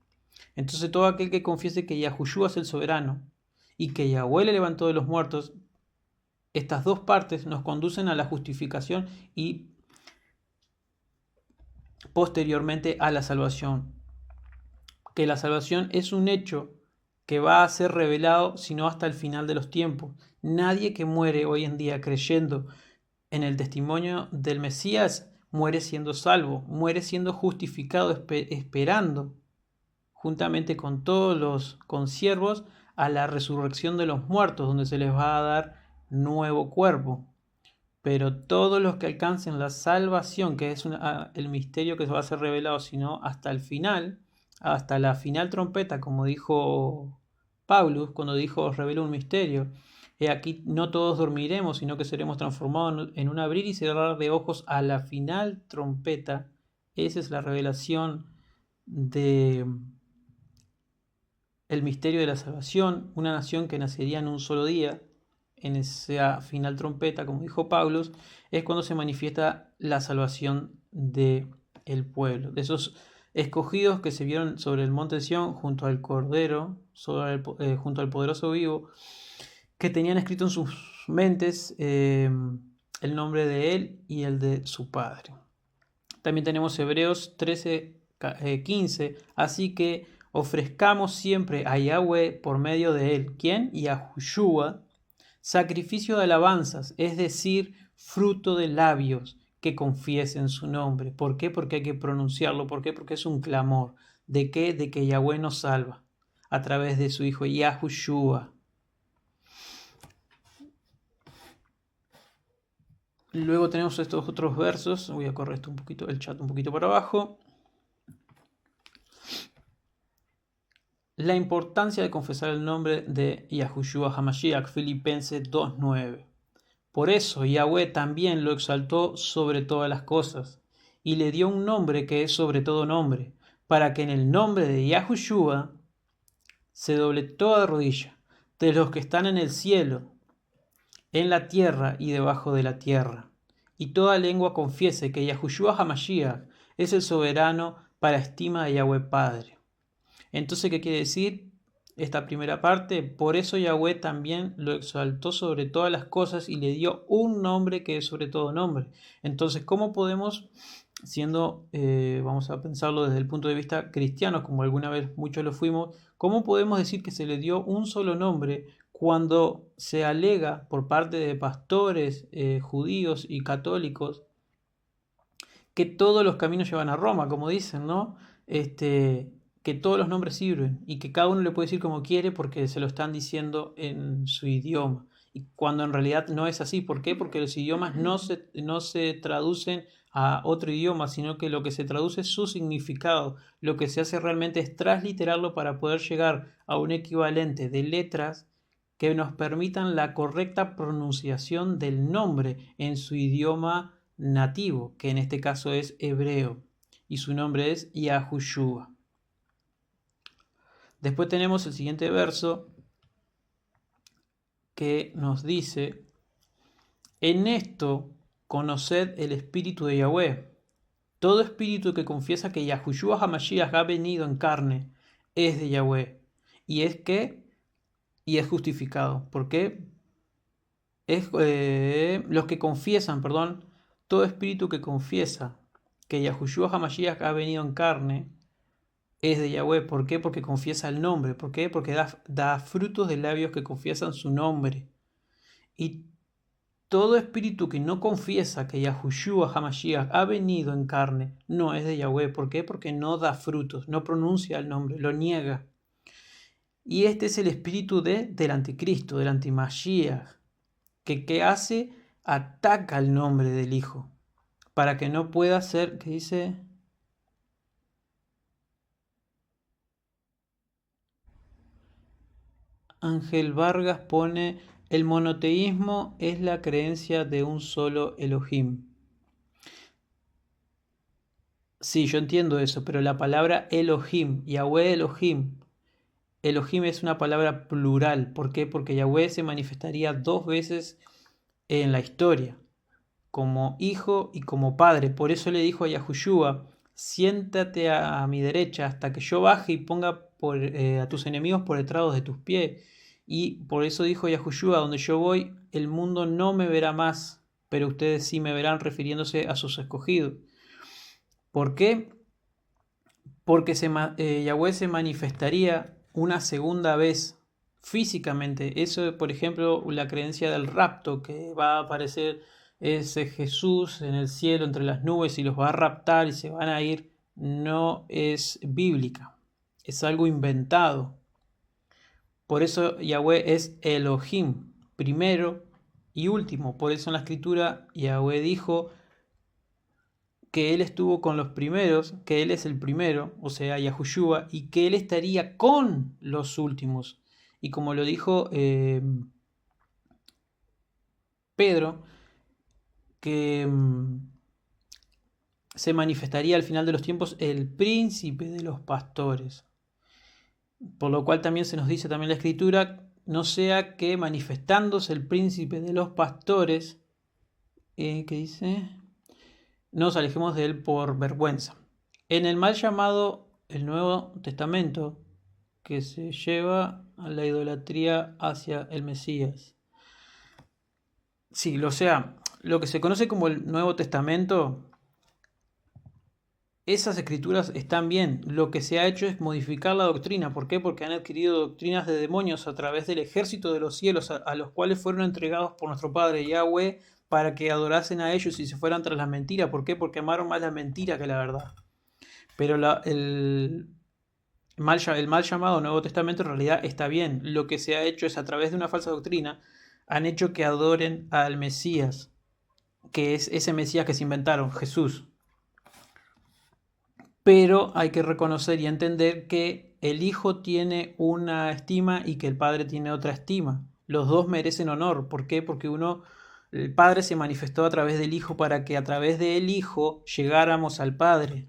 Entonces todo aquel que confiese que Yahushua es el soberano y que Yahweh le levantó de los muertos, estas dos partes nos conducen a la justificación y posteriormente a la salvación. Que la salvación es un hecho que va a ser revelado sino hasta el final de los tiempos. Nadie que muere hoy en día creyendo en el testimonio del Mesías muere siendo salvo, muere siendo justificado, esperando juntamente con todos los consiervos a la resurrección de los muertos, donde se les va a dar nuevo cuerpo. Pero todos los que alcancen la salvación, que es el misterio que se va a ser revelado, sino hasta el final, hasta la final trompeta, como dijo Pablo cuando dijo, os revelo un misterio. Aquí no todos dormiremos, sino que seremos transformados en un abrir y cerrar de ojos a la final trompeta. Esa es la revelación de el misterio de la salvación, una nación que nacería en un solo día. En esa final trompeta, como dijo Pablo, es cuando se manifiesta la salvación del pueblo, de esos escogidos que se vieron sobre el monte de Sión junto al Cordero, junto al poderoso vivo, que tenían escrito en sus mentes el nombre de él y el de su Padre. También tenemos Hebreos 13:15, así que ofrezcamos siempre a Yahweh por medio de él. ¿Quién? Yahushua, sacrificio de alabanzas, es decir, fruto de labios que confiesen su nombre. ¿Por qué? Porque hay que pronunciarlo. ¿Por qué? Porque es un clamor. ¿De qué? De que Yahweh nos salva a través de su Hijo Yahushua. Luego tenemos estos otros versos. Voy a correr esto un poquito, el chat un poquito para abajo. La importancia de confesar el nombre de Yahushua HaMashiach, Filipenses 2:9. Por eso Yahweh también lo exaltó sobre todas las cosas y le dio un nombre que es sobre todo nombre, para que en el nombre de Yahushua se doble toda rodilla, de los que están en el cielo, en la tierra y debajo de la tierra, y toda lengua confiese que Yahushua HaMashiach es el soberano para estima de Yahweh Padre. Entonces, ¿qué quiere decir esta primera parte? Por eso Yahweh también lo exaltó sobre todas las cosas y le dio un nombre que es sobre todo nombre. Entonces, ¿cómo podemos, vamos a pensarlo desde el punto de vista cristiano, como alguna vez muchos lo fuimos, cómo podemos decir que se le dio un solo nombre cuando se alega por parte de pastores judíos y católicos que todos los caminos llevan a Roma, como dicen, ¿no? Que todos los nombres sirven y que cada uno le puede decir como quiere porque se lo están diciendo en su idioma. Y cuando en realidad no es así. ¿Por qué? Porque los idiomas no se traducen a otro idioma, sino que lo que se traduce es su significado. Lo que se hace realmente es transliterarlo para poder llegar a un equivalente de letras que nos permitan la correcta pronunciación del nombre en su idioma nativo, que en este caso es hebreo, y su nombre es Yahushua. Después tenemos el siguiente verso que nos dice: en esto conoced el espíritu de Yahweh. Todo espíritu que confiesa que Yahushua HaMashiach ha venido en carne es de Yahweh y es justificado. ¿Por qué? Los que confiesan, todo espíritu que confiesa que Yahushua HaMashiach ha venido en carne es de Yahweh. ¿Por qué? Porque confiesa el nombre. ¿Por qué? Porque da frutos de labios que confiesan su nombre. Y todo espíritu que no confiesa que Yahushua HaMashiach ha venido en carne no es de Yahweh. ¿Por qué? Porque no da frutos, no pronuncia el nombre, lo niega. Y este es el espíritu del anticristo, del antimashiach, que ¿qué hace? Ataca el nombre del Hijo, para que no pueda ser, ¿qué dice? Ángel Vargas pone: el monoteísmo es la creencia de un solo Elohim. Sí, yo entiendo eso, pero la palabra Elohim, Yahweh Elohim, Elohim es una palabra plural. ¿Por qué? Porque Yahweh se manifestaría dos veces en la historia, como hijo y como padre. Por eso le dijo a Yahushua: siéntate a mi derecha hasta que yo baje y ponga a tus enemigos por detrás de tus pies. Y por eso dijo Yahushua, donde yo voy, el mundo no me verá más, pero ustedes sí me verán, refiriéndose a sus escogidos. ¿Por qué? Porque Yahweh se manifestaría una segunda vez físicamente. Eso, por ejemplo, la creencia del rapto, que va a aparecer ese Jesús en el cielo entre las nubes y los va a raptar y se van a ir, no es bíblica, es algo inventado. Por eso Yahweh es Elohim, primero y último. Por eso en la escritura Yahweh dijo que él estuvo con los primeros, que él es el primero, o sea, Yahushua, y que él estaría con los últimos. Y como lo dijo Pedro, que se manifestaría al final de los tiempos el príncipe de los pastores. Por lo cual también se nos dice también la escritura, no sea que manifestándose el príncipe de los pastores, ¿qué dice? Nos alejemos de él por vergüenza. En el mal llamado el Nuevo Testamento, que se lleva a la idolatría hacia el Mesías. Sí, o sea, lo que se conoce como el Nuevo Testamento, esas escrituras están bien. Lo que se ha hecho es modificar la doctrina. ¿Por qué? Porque han adquirido doctrinas de demonios a través del ejército de los cielos, a los cuales fueron entregados por nuestro Padre Yahweh para que adorasen a ellos y se fueran tras la mentira. ¿Por qué? Porque amaron más la mentira que la verdad. Pero el mal llamado Nuevo Testamento en realidad está bien. Lo que se ha hecho es, a través de una falsa doctrina, han hecho que adoren al Mesías, que es ese Mesías que se inventaron, Jesús. Pero hay que reconocer y entender que el Hijo tiene una estima y que el Padre tiene otra estima. Los dos merecen honor. ¿Por qué? Porque el Padre se manifestó a través del Hijo para que a través del Hijo llegáramos al Padre.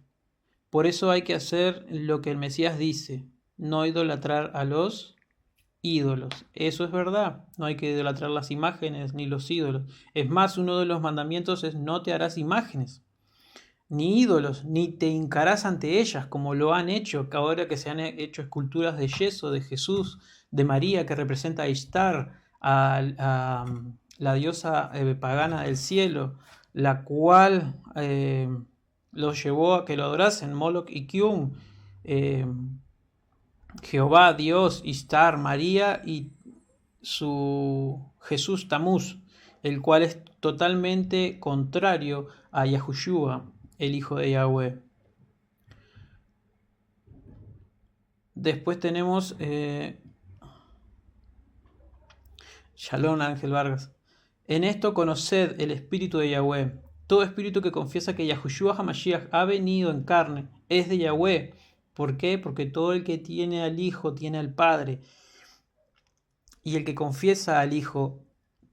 Por eso hay que hacer lo que el Mesías dice, no idolatrar a los ídolos. Eso es verdad, no hay que idolatrar las imágenes ni los ídolos. Es más, uno de los mandamientos es no te harás imágenes, ni ídolos, ni te hincarás ante ellas, como lo han hecho, que ahora que se han hecho esculturas de yeso, de Jesús, de María, que representa a Ishtar, a la diosa pagana del cielo, la cual los llevó a que lo adorasen, Moloch y Kium, Jehová, Dios, Ishtar, María y su Jesús Tamuz, el cual es totalmente contrario a Yahushua, el hijo de Yahweh. Después tenemos Shalom Ángel Vargas. En esto conoced el espíritu de Yahweh. Todo espíritu que confiesa que Yahushua HaMashiach ha venido en carne es de Yahweh. ¿Por qué? Porque todo el que tiene al Hijo tiene al Padre. Y el que confiesa al Hijo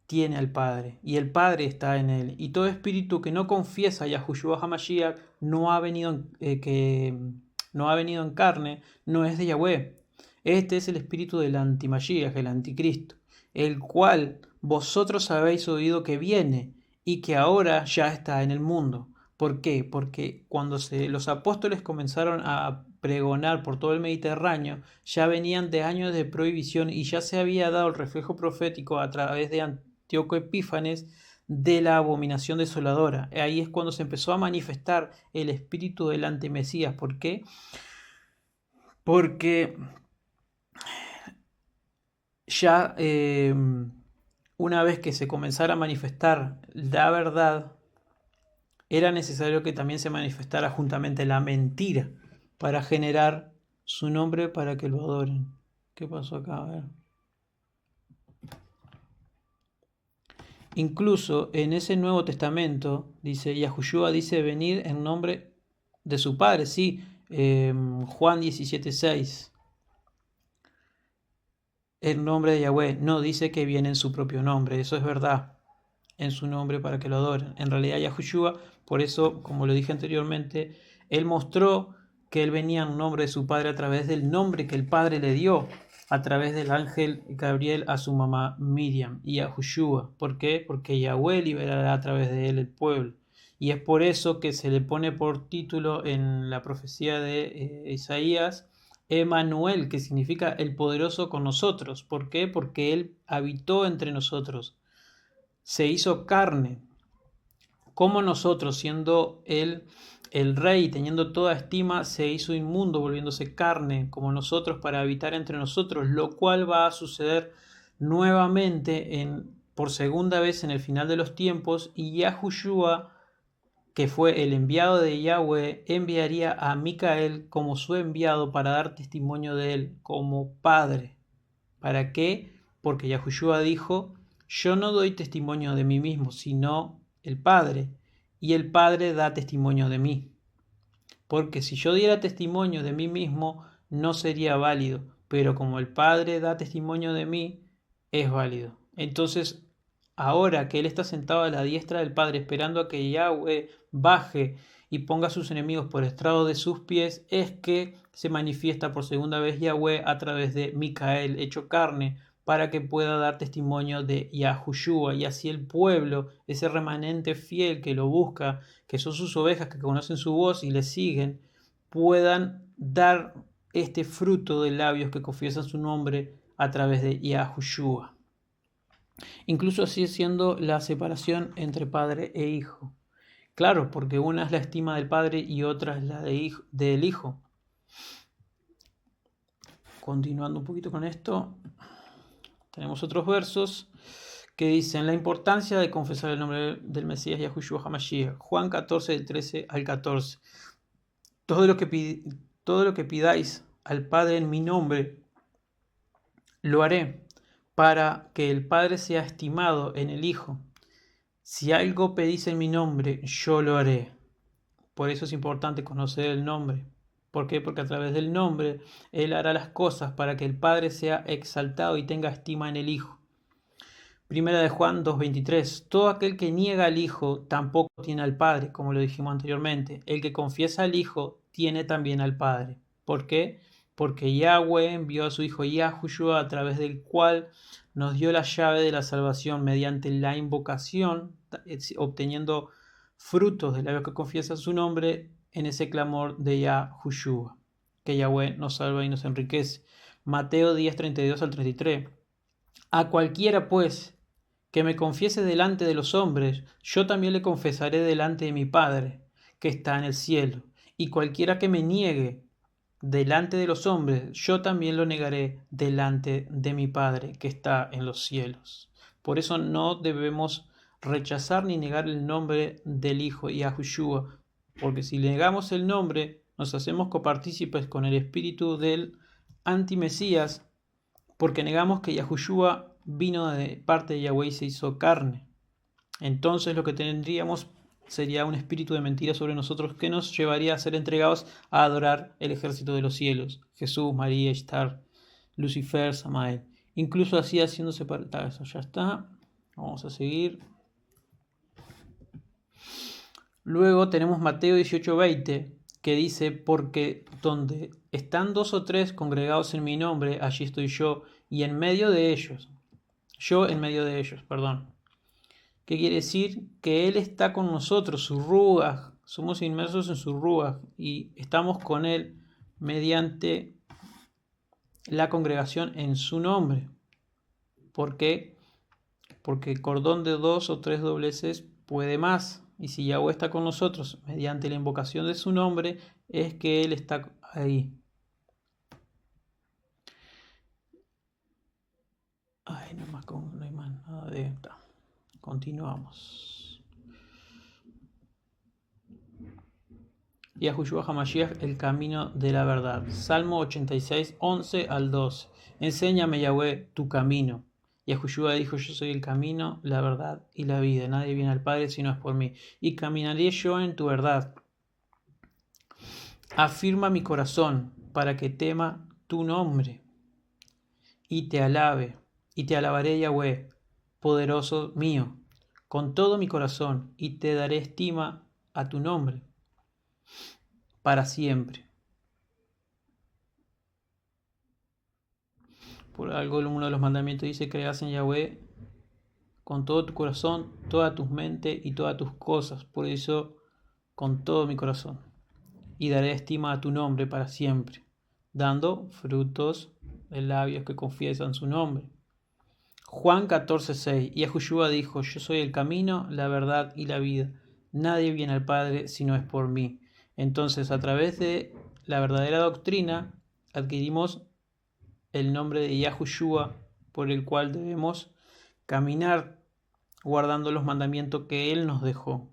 tiene al Padre. Y el Padre está en él. Y todo espíritu que no confiesa a Yahushua HaMashiach no ha venido en carne, no es de Yahweh. Este es el espíritu del antimashiach, el anticristo, el cual vosotros habéis oído que viene y que ahora ya está en el mundo. ¿Por qué? Porque cuando los apóstoles comenzaron a pregonar por todo el Mediterráneo, ya venían de años de prohibición y ya se había dado el reflejo profético a través de Antíoco Epífanes de la abominación desoladora. Ahí es cuando se empezó a manifestar el espíritu del antimesías. ¿Por qué? Porque ya una vez que se comenzara a manifestar la verdad, era necesario que también se manifestara juntamente la mentira para generar su nombre para que lo adoren. ¿Qué pasó acá? A ver. Incluso en ese Nuevo Testamento, dice, Yahushua dice venir en nombre de su Padre, sí, Juan 17:6. El nombre de Yahweh no dice que viene en su propio nombre, eso es verdad, en su nombre para que lo adoren. En realidad Yahushua, por eso, como lo dije anteriormente, él mostró que él venía en nombre de su Padre a través del nombre que el Padre le dio, a través del ángel Gabriel a su mamá Miriam y a Yahushua. ¿Por qué? Porque Yahweh liberará a través de él el pueblo. Y es por eso que se le pone por título en la profecía de Isaías, Emanuel, que significa el poderoso con nosotros. ¿Por qué? Porque Él habitó entre nosotros, se hizo carne, como nosotros, siendo Él el rey, teniendo toda estima, se hizo inmundo, volviéndose carne, como nosotros, para habitar entre nosotros, lo cual va a suceder nuevamente por segunda vez en el final de los tiempos, y Yahushua, que fue el enviado de Yahweh, enviaría a Micael como su enviado para dar testimonio de él como padre. ¿Para qué? Porque Yahushua dijo: yo no doy testimonio de mí mismo, sino el Padre, y el Padre da testimonio de mí. Porque si yo diera testimonio de mí mismo, no sería válido, pero como el Padre da testimonio de mí, es válido. Entonces, ahora que Él está sentado a la diestra del Padre, esperando a que Yahweh baje y ponga a sus enemigos por estrado de sus pies, es que se manifiesta por segunda vez Yahweh a través de Micael, hecho carne, para que pueda dar testimonio de Yahushua, y así el pueblo, ese remanente fiel que lo busca, que son sus ovejas que conocen su voz y le siguen, puedan dar este fruto de labios que confiesan su nombre a través de Yahushua. Incluso así siendo la separación entre padre e hijo. Claro, porque una es la estima del padre y otra es la del hijo. Continuando un poquito con esto, tenemos otros versos que dicen la importancia de confesar el nombre del Mesías Yahushua HaMashiach. Juan 14, del 13 al 14. Todo lo que pidáis al Padre en mi nombre, lo haré, para que el Padre sea estimado en el Hijo. Si algo pedís en mi nombre, yo lo haré. Por eso es importante conocer el nombre. ¿Por qué? Porque a través del nombre Él hará las cosas para que el Padre sea exaltado y tenga estima en el Hijo. Primera de Juan 2:23. Todo aquel que niega al Hijo tampoco tiene al Padre, como lo dijimos anteriormente. El que confiesa al Hijo tiene también al Padre. ¿Por qué? Porque Yahweh envió a su Hijo Yahushua, a través del cual nos dio la llave de la salvación mediante la invocación, obteniendo frutos de labios que confiesan su nombre en ese clamor de Yahushua. Que Yahweh nos salva y nos enriquece. Mateo 10:32 al 33. A cualquiera, pues, que me confiese delante de los hombres, yo también le confesaré delante de mi Padre, que está en el cielo. Y cualquiera que me niegue delante de los hombres, yo también lo negaré delante de mi Padre, que está en los cielos. Por eso no debemos rechazar ni negar el nombre del Hijo Yahushua, porque si negamos el nombre, nos hacemos copartícipes con el espíritu del antimesías, porque negamos que Yahushua vino de parte de Yahweh y se hizo carne. Entonces lo que tendríamos sería un espíritu de mentira sobre nosotros que nos llevaría a ser entregados a adorar el ejército de los cielos: Jesús, María, Ishtar, Lucifer, Samael. Incluso así haciéndose para... Eso ya está. Vamos a seguir. Luego tenemos Mateo 18:20, que dice: porque donde están 2 o 3 congregados en mi nombre, allí estoy yo, y en medio de ellos. Yo en medio de ellos, perdón. ¿Qué quiere decir? Que Él está con nosotros, su ruaj, somos inmersos en su ruaj y estamos con Él mediante la congregación en su nombre. ¿Por qué? Porque el cordón de 2 o 3 dobleces puede más. Y si Yahweh está con nosotros mediante la invocación de su nombre, es que Él está ahí. Ay, no hay más nada de esto. Continuamos. Yahushua HaMashiach, el camino de la verdad. Salmo 86, 11 al 12. Enséñame, Yahweh, tu camino. Yahushua dijo: yo soy el camino, la verdad y la vida. Nadie viene al Padre si no es por mí. Y caminaré yo en tu verdad. Afirma mi corazón para que tema tu nombre y te alabe. Y te alabaré, Yahweh, poderoso mío, con todo mi corazón, y te daré estima a tu nombre para siempre. Por algo uno de los mandamientos dice: creas en Yahweh con todo tu corazón, toda tu mente y todas tus cosas. Por eso, con todo mi corazón. Y daré estima a tu nombre para siempre. dando frutos de labios que confiesan su nombre. Juan 14:6. Y Yahushua dijo: Yo soy el camino, la verdad y la vida. Nadie viene al Padre si no es por mí. Entonces, a través de la verdadera doctrina, adquirimos el nombre de Yahushua, por el cual debemos caminar guardando los mandamientos que Él nos dejó.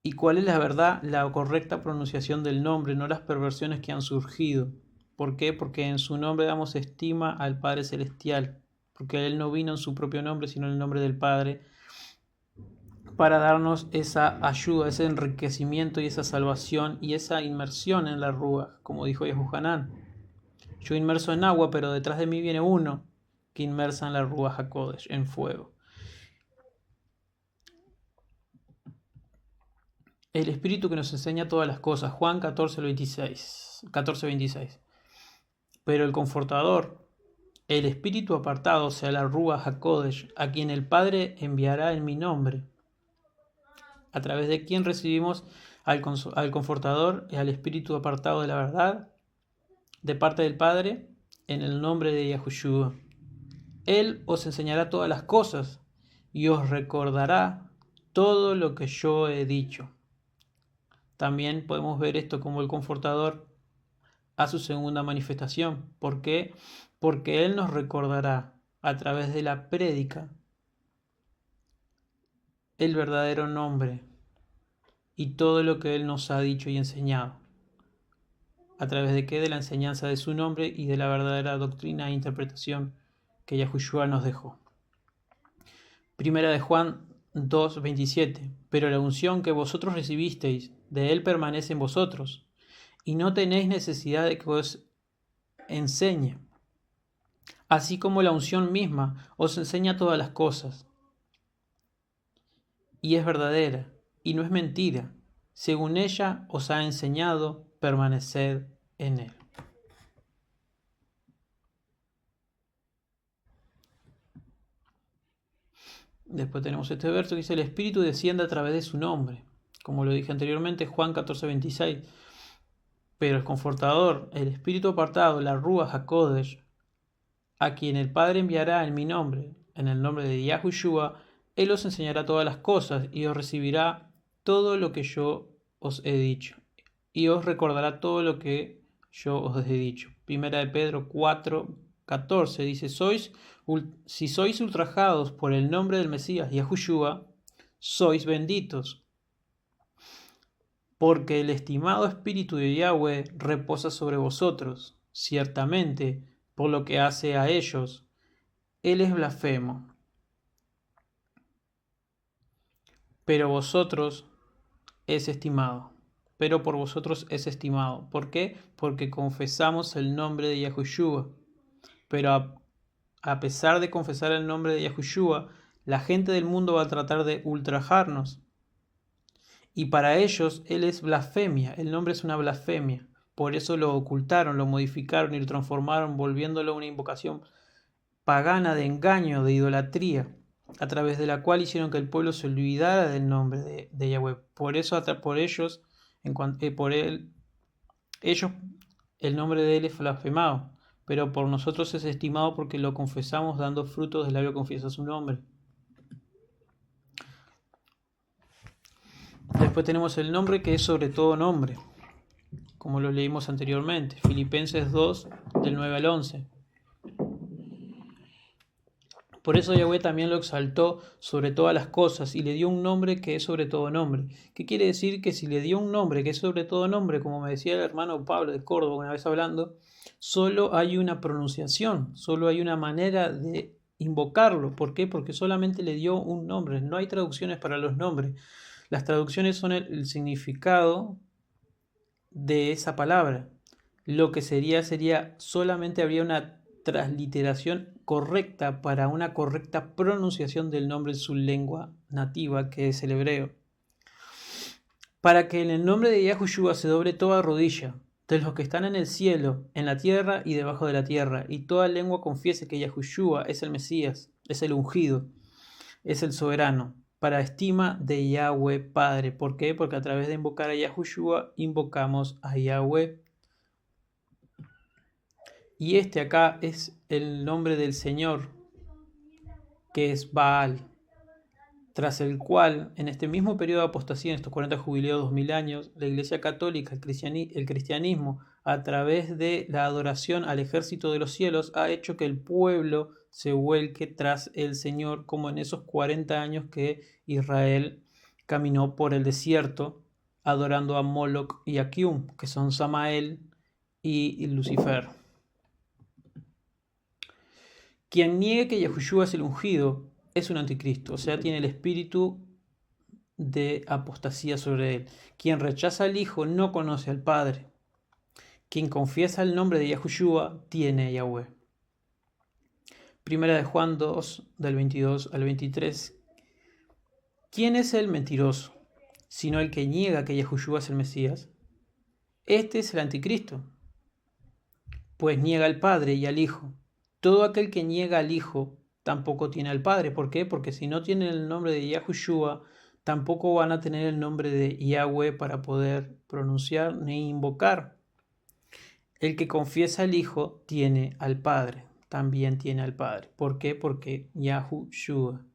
¿Y cuál es la verdad? La correcta pronunciación del nombre, no las perversiones que han surgido. ¿Por qué? Porque en su nombre damos estima al Padre Celestial, porque Él no vino en su propio nombre, sino en el nombre del Padre, para darnos esa ayuda, ese enriquecimiento y esa salvación y esa inmersión en la Rúa, como dijo Yahuhanán. Yo inmerso en agua, pero detrás de mí viene uno que inmersa en la Rúa HaKodesh, en fuego. El Espíritu que nos enseña todas las cosas, Juan 14:26. Pero el Confortador, el Espíritu apartado, o sea, la Rúa HaKodesh, a quien el Padre enviará en mi nombre, a través de quien recibimos al Confortador y al Espíritu apartado de la verdad, de parte del Padre, en el nombre de Yahushua. Él os enseñará todas las cosas y os recordará todo lo que yo he dicho. También podemos ver esto como el Confortador a su segunda manifestación. ¿Por qué? Porque Él nos recordará a través de la prédica el verdadero nombre y todo lo que Él nos ha dicho y enseñado. ¿A través de qué? De la enseñanza de su nombre y de la verdadera doctrina e interpretación que Yahushua nos dejó. Primera de Juan 2:27. Pero la unción que vosotros recibisteis de Él permanece en vosotros, y no tenéis necesidad de que os enseñe. Así como la unción misma os enseña todas las cosas, y es verdadera, y no es mentira. Según ella os ha enseñado, permaneced en Él. Después tenemos este verso que dice: el Espíritu desciende a través de su nombre. Como lo dije anteriormente, Juan 14:26. Pero el Confortador, el Espíritu apartado, la Rúa HaKodesh, a quien el Padre enviará en mi nombre, en el nombre de Yahushua, Él os enseñará todas las cosas y os recibirá todo lo que yo os he dicho, y os recordará todo lo que yo os he dicho. Primera de Pedro 4:14 dice: si sois ultrajados por el nombre del Mesías Yahushua, sois benditos, porque el estimado Espíritu de Yahweh reposa sobre vosotros. Ciertamente, por lo que hace a ellos, Él es blasfemo. Pero vosotros es estimado. Pero por vosotros es estimado. ¿Por qué? Porque confesamos el nombre de Yahushua. Pero a pesar de confesar el nombre de Yahushua, la gente del mundo va a tratar de ultrajarnos. Y para ellos Él es blasfemia. El nombre es una blasfemia. Por eso lo ocultaron, lo modificaron y lo transformaron, volviéndolo una invocación pagana de engaño, de idolatría, a través de la cual hicieron que el pueblo se olvidara del nombre de Yahweh. Por eso, por ellos, el nombre de Él es blasfemado, pero por nosotros es estimado porque lo confesamos dando frutos del labio confiesa su nombre. Después tenemos el nombre que es sobre todo nombre, como lo leímos anteriormente, Filipenses 2, del 9 al 11. Por eso Yahweh también lo exaltó sobre todas las cosas y le dio un nombre que es sobre todo nombre. ¿Qué quiere decir? Que si le dio un nombre que es sobre todo nombre, como me decía el hermano Pablo de Córdoba una vez hablando, solo hay una pronunciación, solo hay una manera de invocarlo. ¿Por qué? Porque solamente le dio un nombre. No hay traducciones para los nombres. Las traducciones son el significado de esa palabra. Lo que sería solamente habría una transliteración correcta para una correcta pronunciación del nombre en su lengua nativa, que es el hebreo. Para que en el nombre de Yahushua se doble toda rodilla, de los que están en el cielo, en la tierra y debajo de la tierra, y toda lengua confiese que Yahushua es el Mesías, es el ungido, es el soberano. para estima de Yahweh Padre. ¿Por qué? Porque a través de invocar a Yahushua invocamos a Yahweh. Y este acá es el nombre del Señor, que es Baal, tras el cual, en este mismo periodo de apostasía, en estos 40 jubileos, 2000 años, la Iglesia Católica, el cristianismo, a través de la adoración al ejército de los cielos, ha hecho que el pueblo se vuelque tras el Señor, como en esos 40 años que Israel caminó por el desierto, adorando a Moloch y a Kium, que son Samael y Lucifer. Quien niegue que Yahushua es el ungido es un anticristo, o sea, tiene el espíritu de apostasía sobre él. Quien rechaza al Hijo no conoce al Padre. Quien confiesa el nombre de Yahushua tiene a Yahweh. Primera de Juan 2, del 22 al 23. ¿Quién es el mentiroso, sino el que niega que Yahushua es el Mesías? Este es el anticristo, pues niega al Padre y al Hijo. Todo aquel que niega al Hijo tampoco tiene al Padre. ¿Por qué? Porque si no tienen el nombre de Yahushua, tampoco van a tener el nombre de Yahweh para poder pronunciar ni invocar. El que confiesa al Hijo tiene al Padre, también tiene al Padre. ¿Por qué? Porque Yahushua.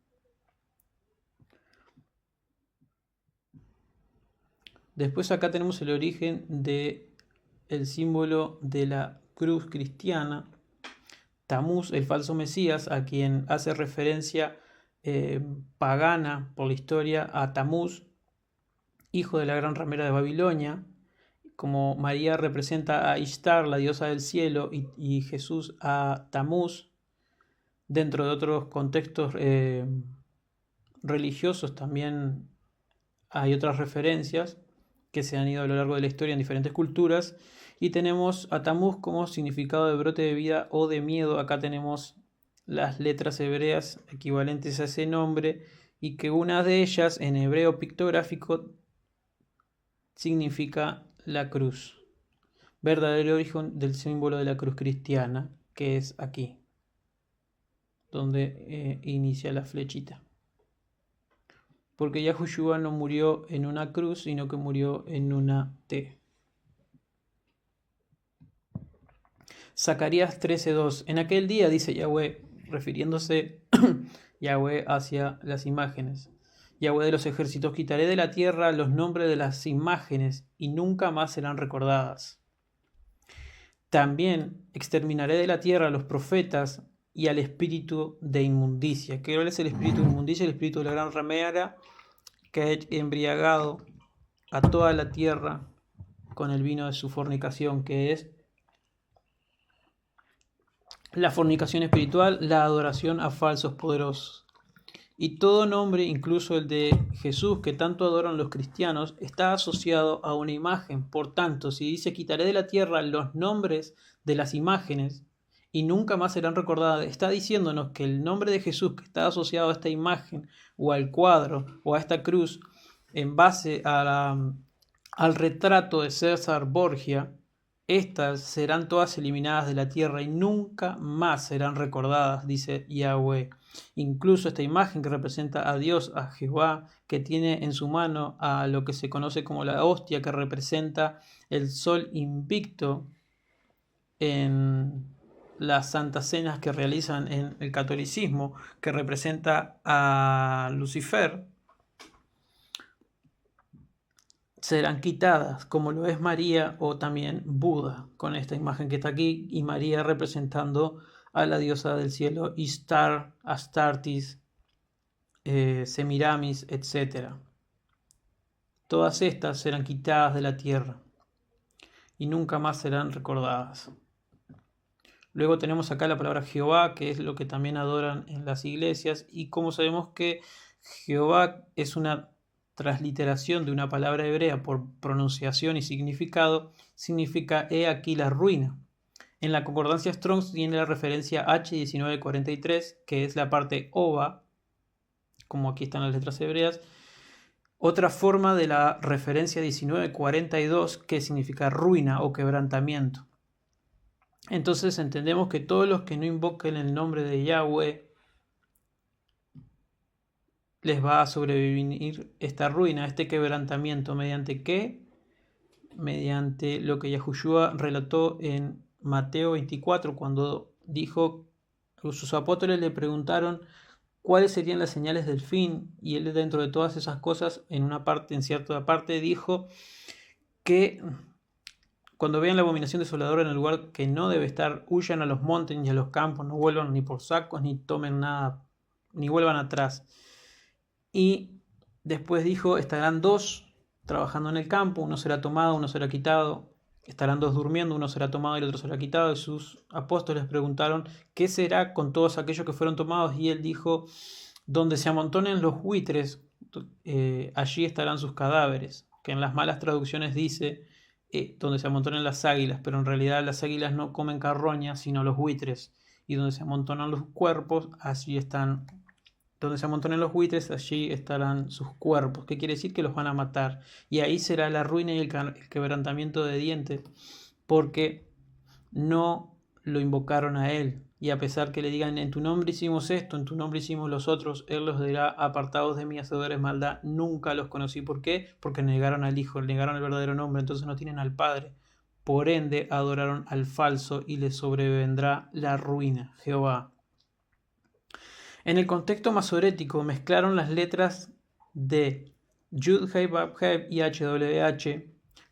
Después acá tenemos el origen del símbolo de la cruz cristiana. Tamuz, el falso Mesías, a quien hace referencia pagana por la historia a Tamuz, hijo de la gran ramera de Babilonia, como María representa a Ishtar, la diosa del cielo, y Jesús a Tamuz, dentro de otros contextos religiosos también hay otras referencias que se han ido a lo largo de la historia en diferentes culturas. Y tenemos a Tamuz como significado de brote de vida o de miedo. Acá tenemos las letras hebreas equivalentes a ese nombre y que una de ellas en hebreo pictográfico significa la cruz. Verdadero origen del símbolo de la cruz cristiana, que es aquí, donde inicia la flechita. Porque Yahushua no murió en una cruz, sino que murió en una T. Zacarías 13:2. En aquel día, dice Yahweh, refiriéndose Yahweh hacia las imágenes. Yahweh de los ejércitos, quitaré de la tierra los nombres de las imágenes y nunca más serán recordadas. También exterminaré de la tierra a los profetas y al espíritu de inmundicia. ¿Qué es el espíritu de inmundicia? El espíritu de la gran ramera que ha embriagado a toda la tierra con el vino de su fornicación, que es la fornicación espiritual, la adoración a falsos poderosos. Y todo nombre, incluso el de Jesús, que tanto adoran los cristianos, está asociado a una imagen. Por tanto, si dice quitaré de la tierra los nombres de las imágenes y nunca más serán recordadas, está diciéndonos que el nombre de Jesús, que está asociado a esta imagen o al cuadro o a esta cruz, en base al retrato de César Borgia, estas serán todas eliminadas de la tierra y nunca más serán recordadas, dice Yahweh. Incluso esta imagen que representa a Dios, a Jehová, que tiene en su mano a lo que se conoce como la hostia, que representa el sol invicto en las santas cenas que realizan en el catolicismo, que representa a Lucifer, serán quitadas, como lo es María o también Buda, con esta imagen que está aquí, y María representando a la diosa del cielo Ishtar, Astartes, Semiramis, etc. Todas estas serán quitadas de la tierra y nunca más serán recordadas. Luego tenemos acá la palabra Jehová, que es lo que también adoran en las iglesias, y como sabemos que Jehová es una transliteración de una palabra hebrea por pronunciación y significado, significa he aquí la ruina. En la concordancia Strong tiene la referencia H1943, que es la parte ova, como aquí están las letras hebreas. Otra forma de la referencia 1942, que significa ruina o quebrantamiento. Entonces entendemos que todos los que no invoquen el nombre de Yahweh, les va a sobrevenir esta ruina, este quebrantamiento. ¿Mediante qué? Mediante lo que Yahushua relató en Mateo 24, cuando dijo, sus apóstoles le preguntaron cuáles serían las señales del fin, y él, dentro de todas esas cosas, en cierta parte dijo que cuando vean la abominación desoladora en el lugar que no debe estar, huyan a los montes y a los campos, no vuelvan ni por sacos, ni tomen nada, ni vuelvan atrás. Y después dijo, estarán dos trabajando en el campo, uno será tomado, uno será quitado. Estarán dos durmiendo, uno será tomado y el otro será quitado. Y sus apóstoles preguntaron, ¿qué será con todos aquellos que fueron tomados? Y él dijo, donde se amontonen los buitres, allí estarán sus cadáveres. Que en las malas traducciones dice, donde se amontonen las águilas, pero en realidad las águilas no comen carroña, sino los buitres. Y donde se amontonan los cuerpos, allí están. Donde se amontonen los buitres, allí estarán sus cuerpos. ¿Qué quiere decir? Que los van a matar. Y ahí será la ruina y el quebrantamiento de dientes, porque no lo invocaron a él. Y a pesar que le digan, en tu nombre hicimos esto, en tu nombre hicimos los otros, él los dirá, apartados de mí, hacedores maldad, nunca los conocí. ¿Por qué? Porque negaron al Hijo, negaron el verdadero nombre, entonces no tienen al Padre. Por ende, adoraron al falso y les sobrevendrá la ruina. Jehová. En el contexto masorético mezclaron las letras de Yud, Hei, Vav, Hei y HWH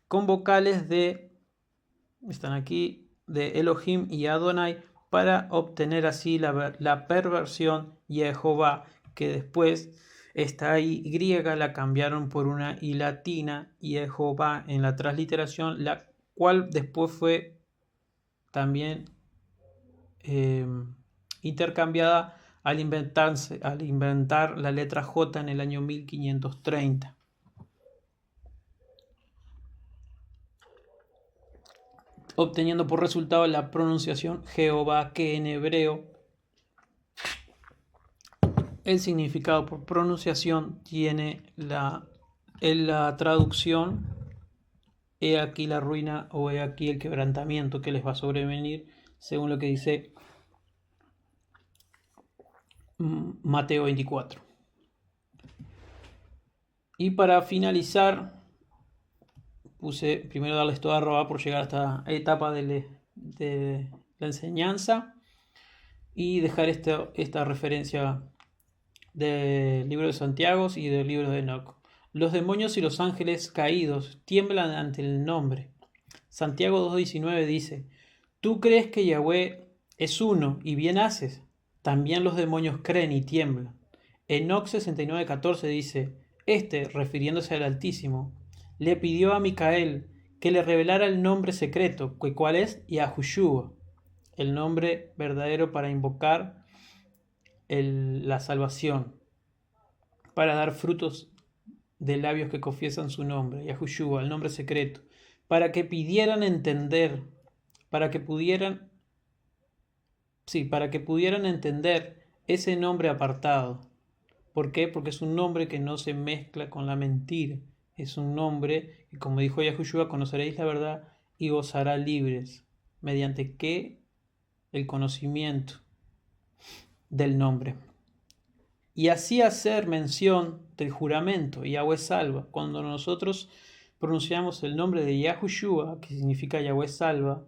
con vocales están aquí, de Elohim y Adonai, para obtener así la perversión Jehová, que después esta I griega la cambiaron por una I latina, Jehová, en la transliteración, la cual después fue también intercambiada al inventar la letra J en el año 1530. Obteniendo por resultado la pronunciación Jehová, que en hebreo el significado por pronunciación tiene en la traducción he aquí la ruina o he aquí el quebrantamiento que les va a sobrevenir, según lo que dice Mateo 24. Y para finalizar, puse primero darles toda arroba por llegar a esta etapa de la enseñanza y dejar esta referencia del libro de Santiago y del libro de Enoch. Los demonios y los ángeles caídos tiemblan ante el nombre. Santiago 2.19 dice, tú crees que Yahweh es uno y bien haces. También los demonios creen y tiemblan. Enoch 69.14 dice, refiriéndose al Altísimo, le pidió a Micael que le revelara el nombre secreto, ¿cuál es? Yahushua, el nombre verdadero para invocar la salvación, para dar frutos de labios que confiesan su nombre, Yahushua, el nombre secreto, para que pudieran entender ese nombre apartado. ¿Por qué? Porque es un nombre que no se mezcla con la mentira. Es un nombre que, como dijo Yahushua, conoceréis la verdad y os hará libres. ¿Mediante qué? El conocimiento del nombre. Y así hacer mención del juramento, Yahweh salva. Cuando nosotros pronunciamos el nombre de Yahushua, que significa Yahweh salva,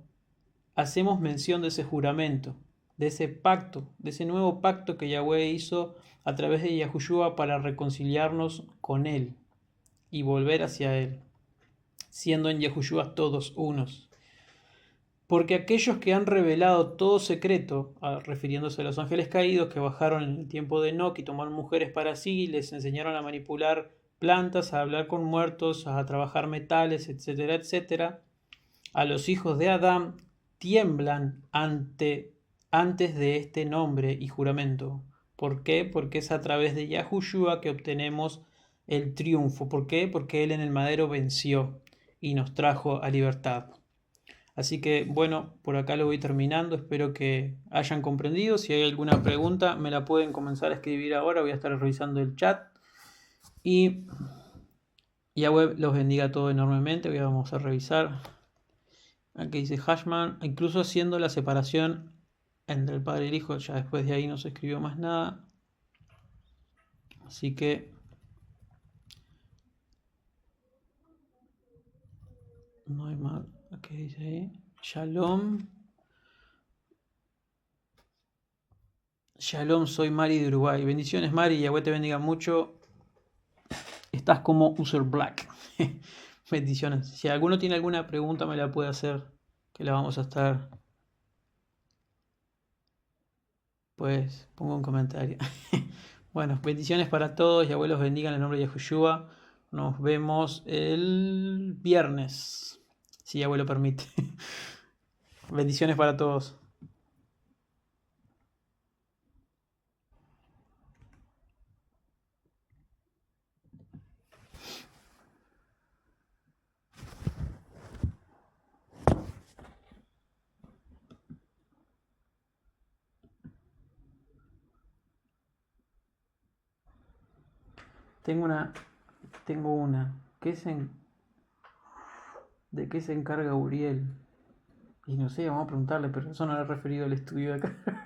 hacemos mención de ese juramento, de ese pacto, de ese nuevo pacto que Yahweh hizo a través de Yahushua para reconciliarnos con Él y volver hacia Él, siendo en Yahushua todos unos. Porque aquellos que han revelado todo secreto, refiriéndose a los ángeles caídos que bajaron en el tiempo de Enoch y tomaron mujeres para sí y les enseñaron a manipular plantas, a hablar con muertos, a trabajar metales, etcétera, etcétera, a los hijos de Adán tiemblan antes de este nombre y juramento. ¿Por qué? Porque es a través de Yahushua que obtenemos el triunfo. ¿Por qué? Porque Él en el madero venció y nos trajo a libertad. Así que bueno, por acá lo voy terminando. Espero que hayan comprendido. Si hay alguna pregunta, me la pueden comenzar a escribir ahora. Voy a estar revisando el chat. Y Yahweh los bendiga a todos enormemente. Hoy vamos a revisar. Aquí dice Hashman, incluso haciendo la separación entre el Padre y el Hijo. Ya después de ahí no se escribió más nada. Así que no hay más. ¿Qué dice ahí? Shalom. Shalom, soy Mari de Uruguay. Bendiciones, Mari, Yahweh te bendiga mucho. Estás como User Black. Bendiciones. Si alguno tiene alguna pregunta, me la puede hacer, que la vamos a estar. Pues pongo un comentario. Bueno, bendiciones para todos. Yahweh los bendiga en el nombre de Yahushua. Nos vemos el viernes, si Yahweh lo permite. Bendiciones para todos. Tengo una. Tengo una. ¿De qué se encarga Uriel? Y no sé, vamos a preguntarle, pero eso no era referido al estudio de acá.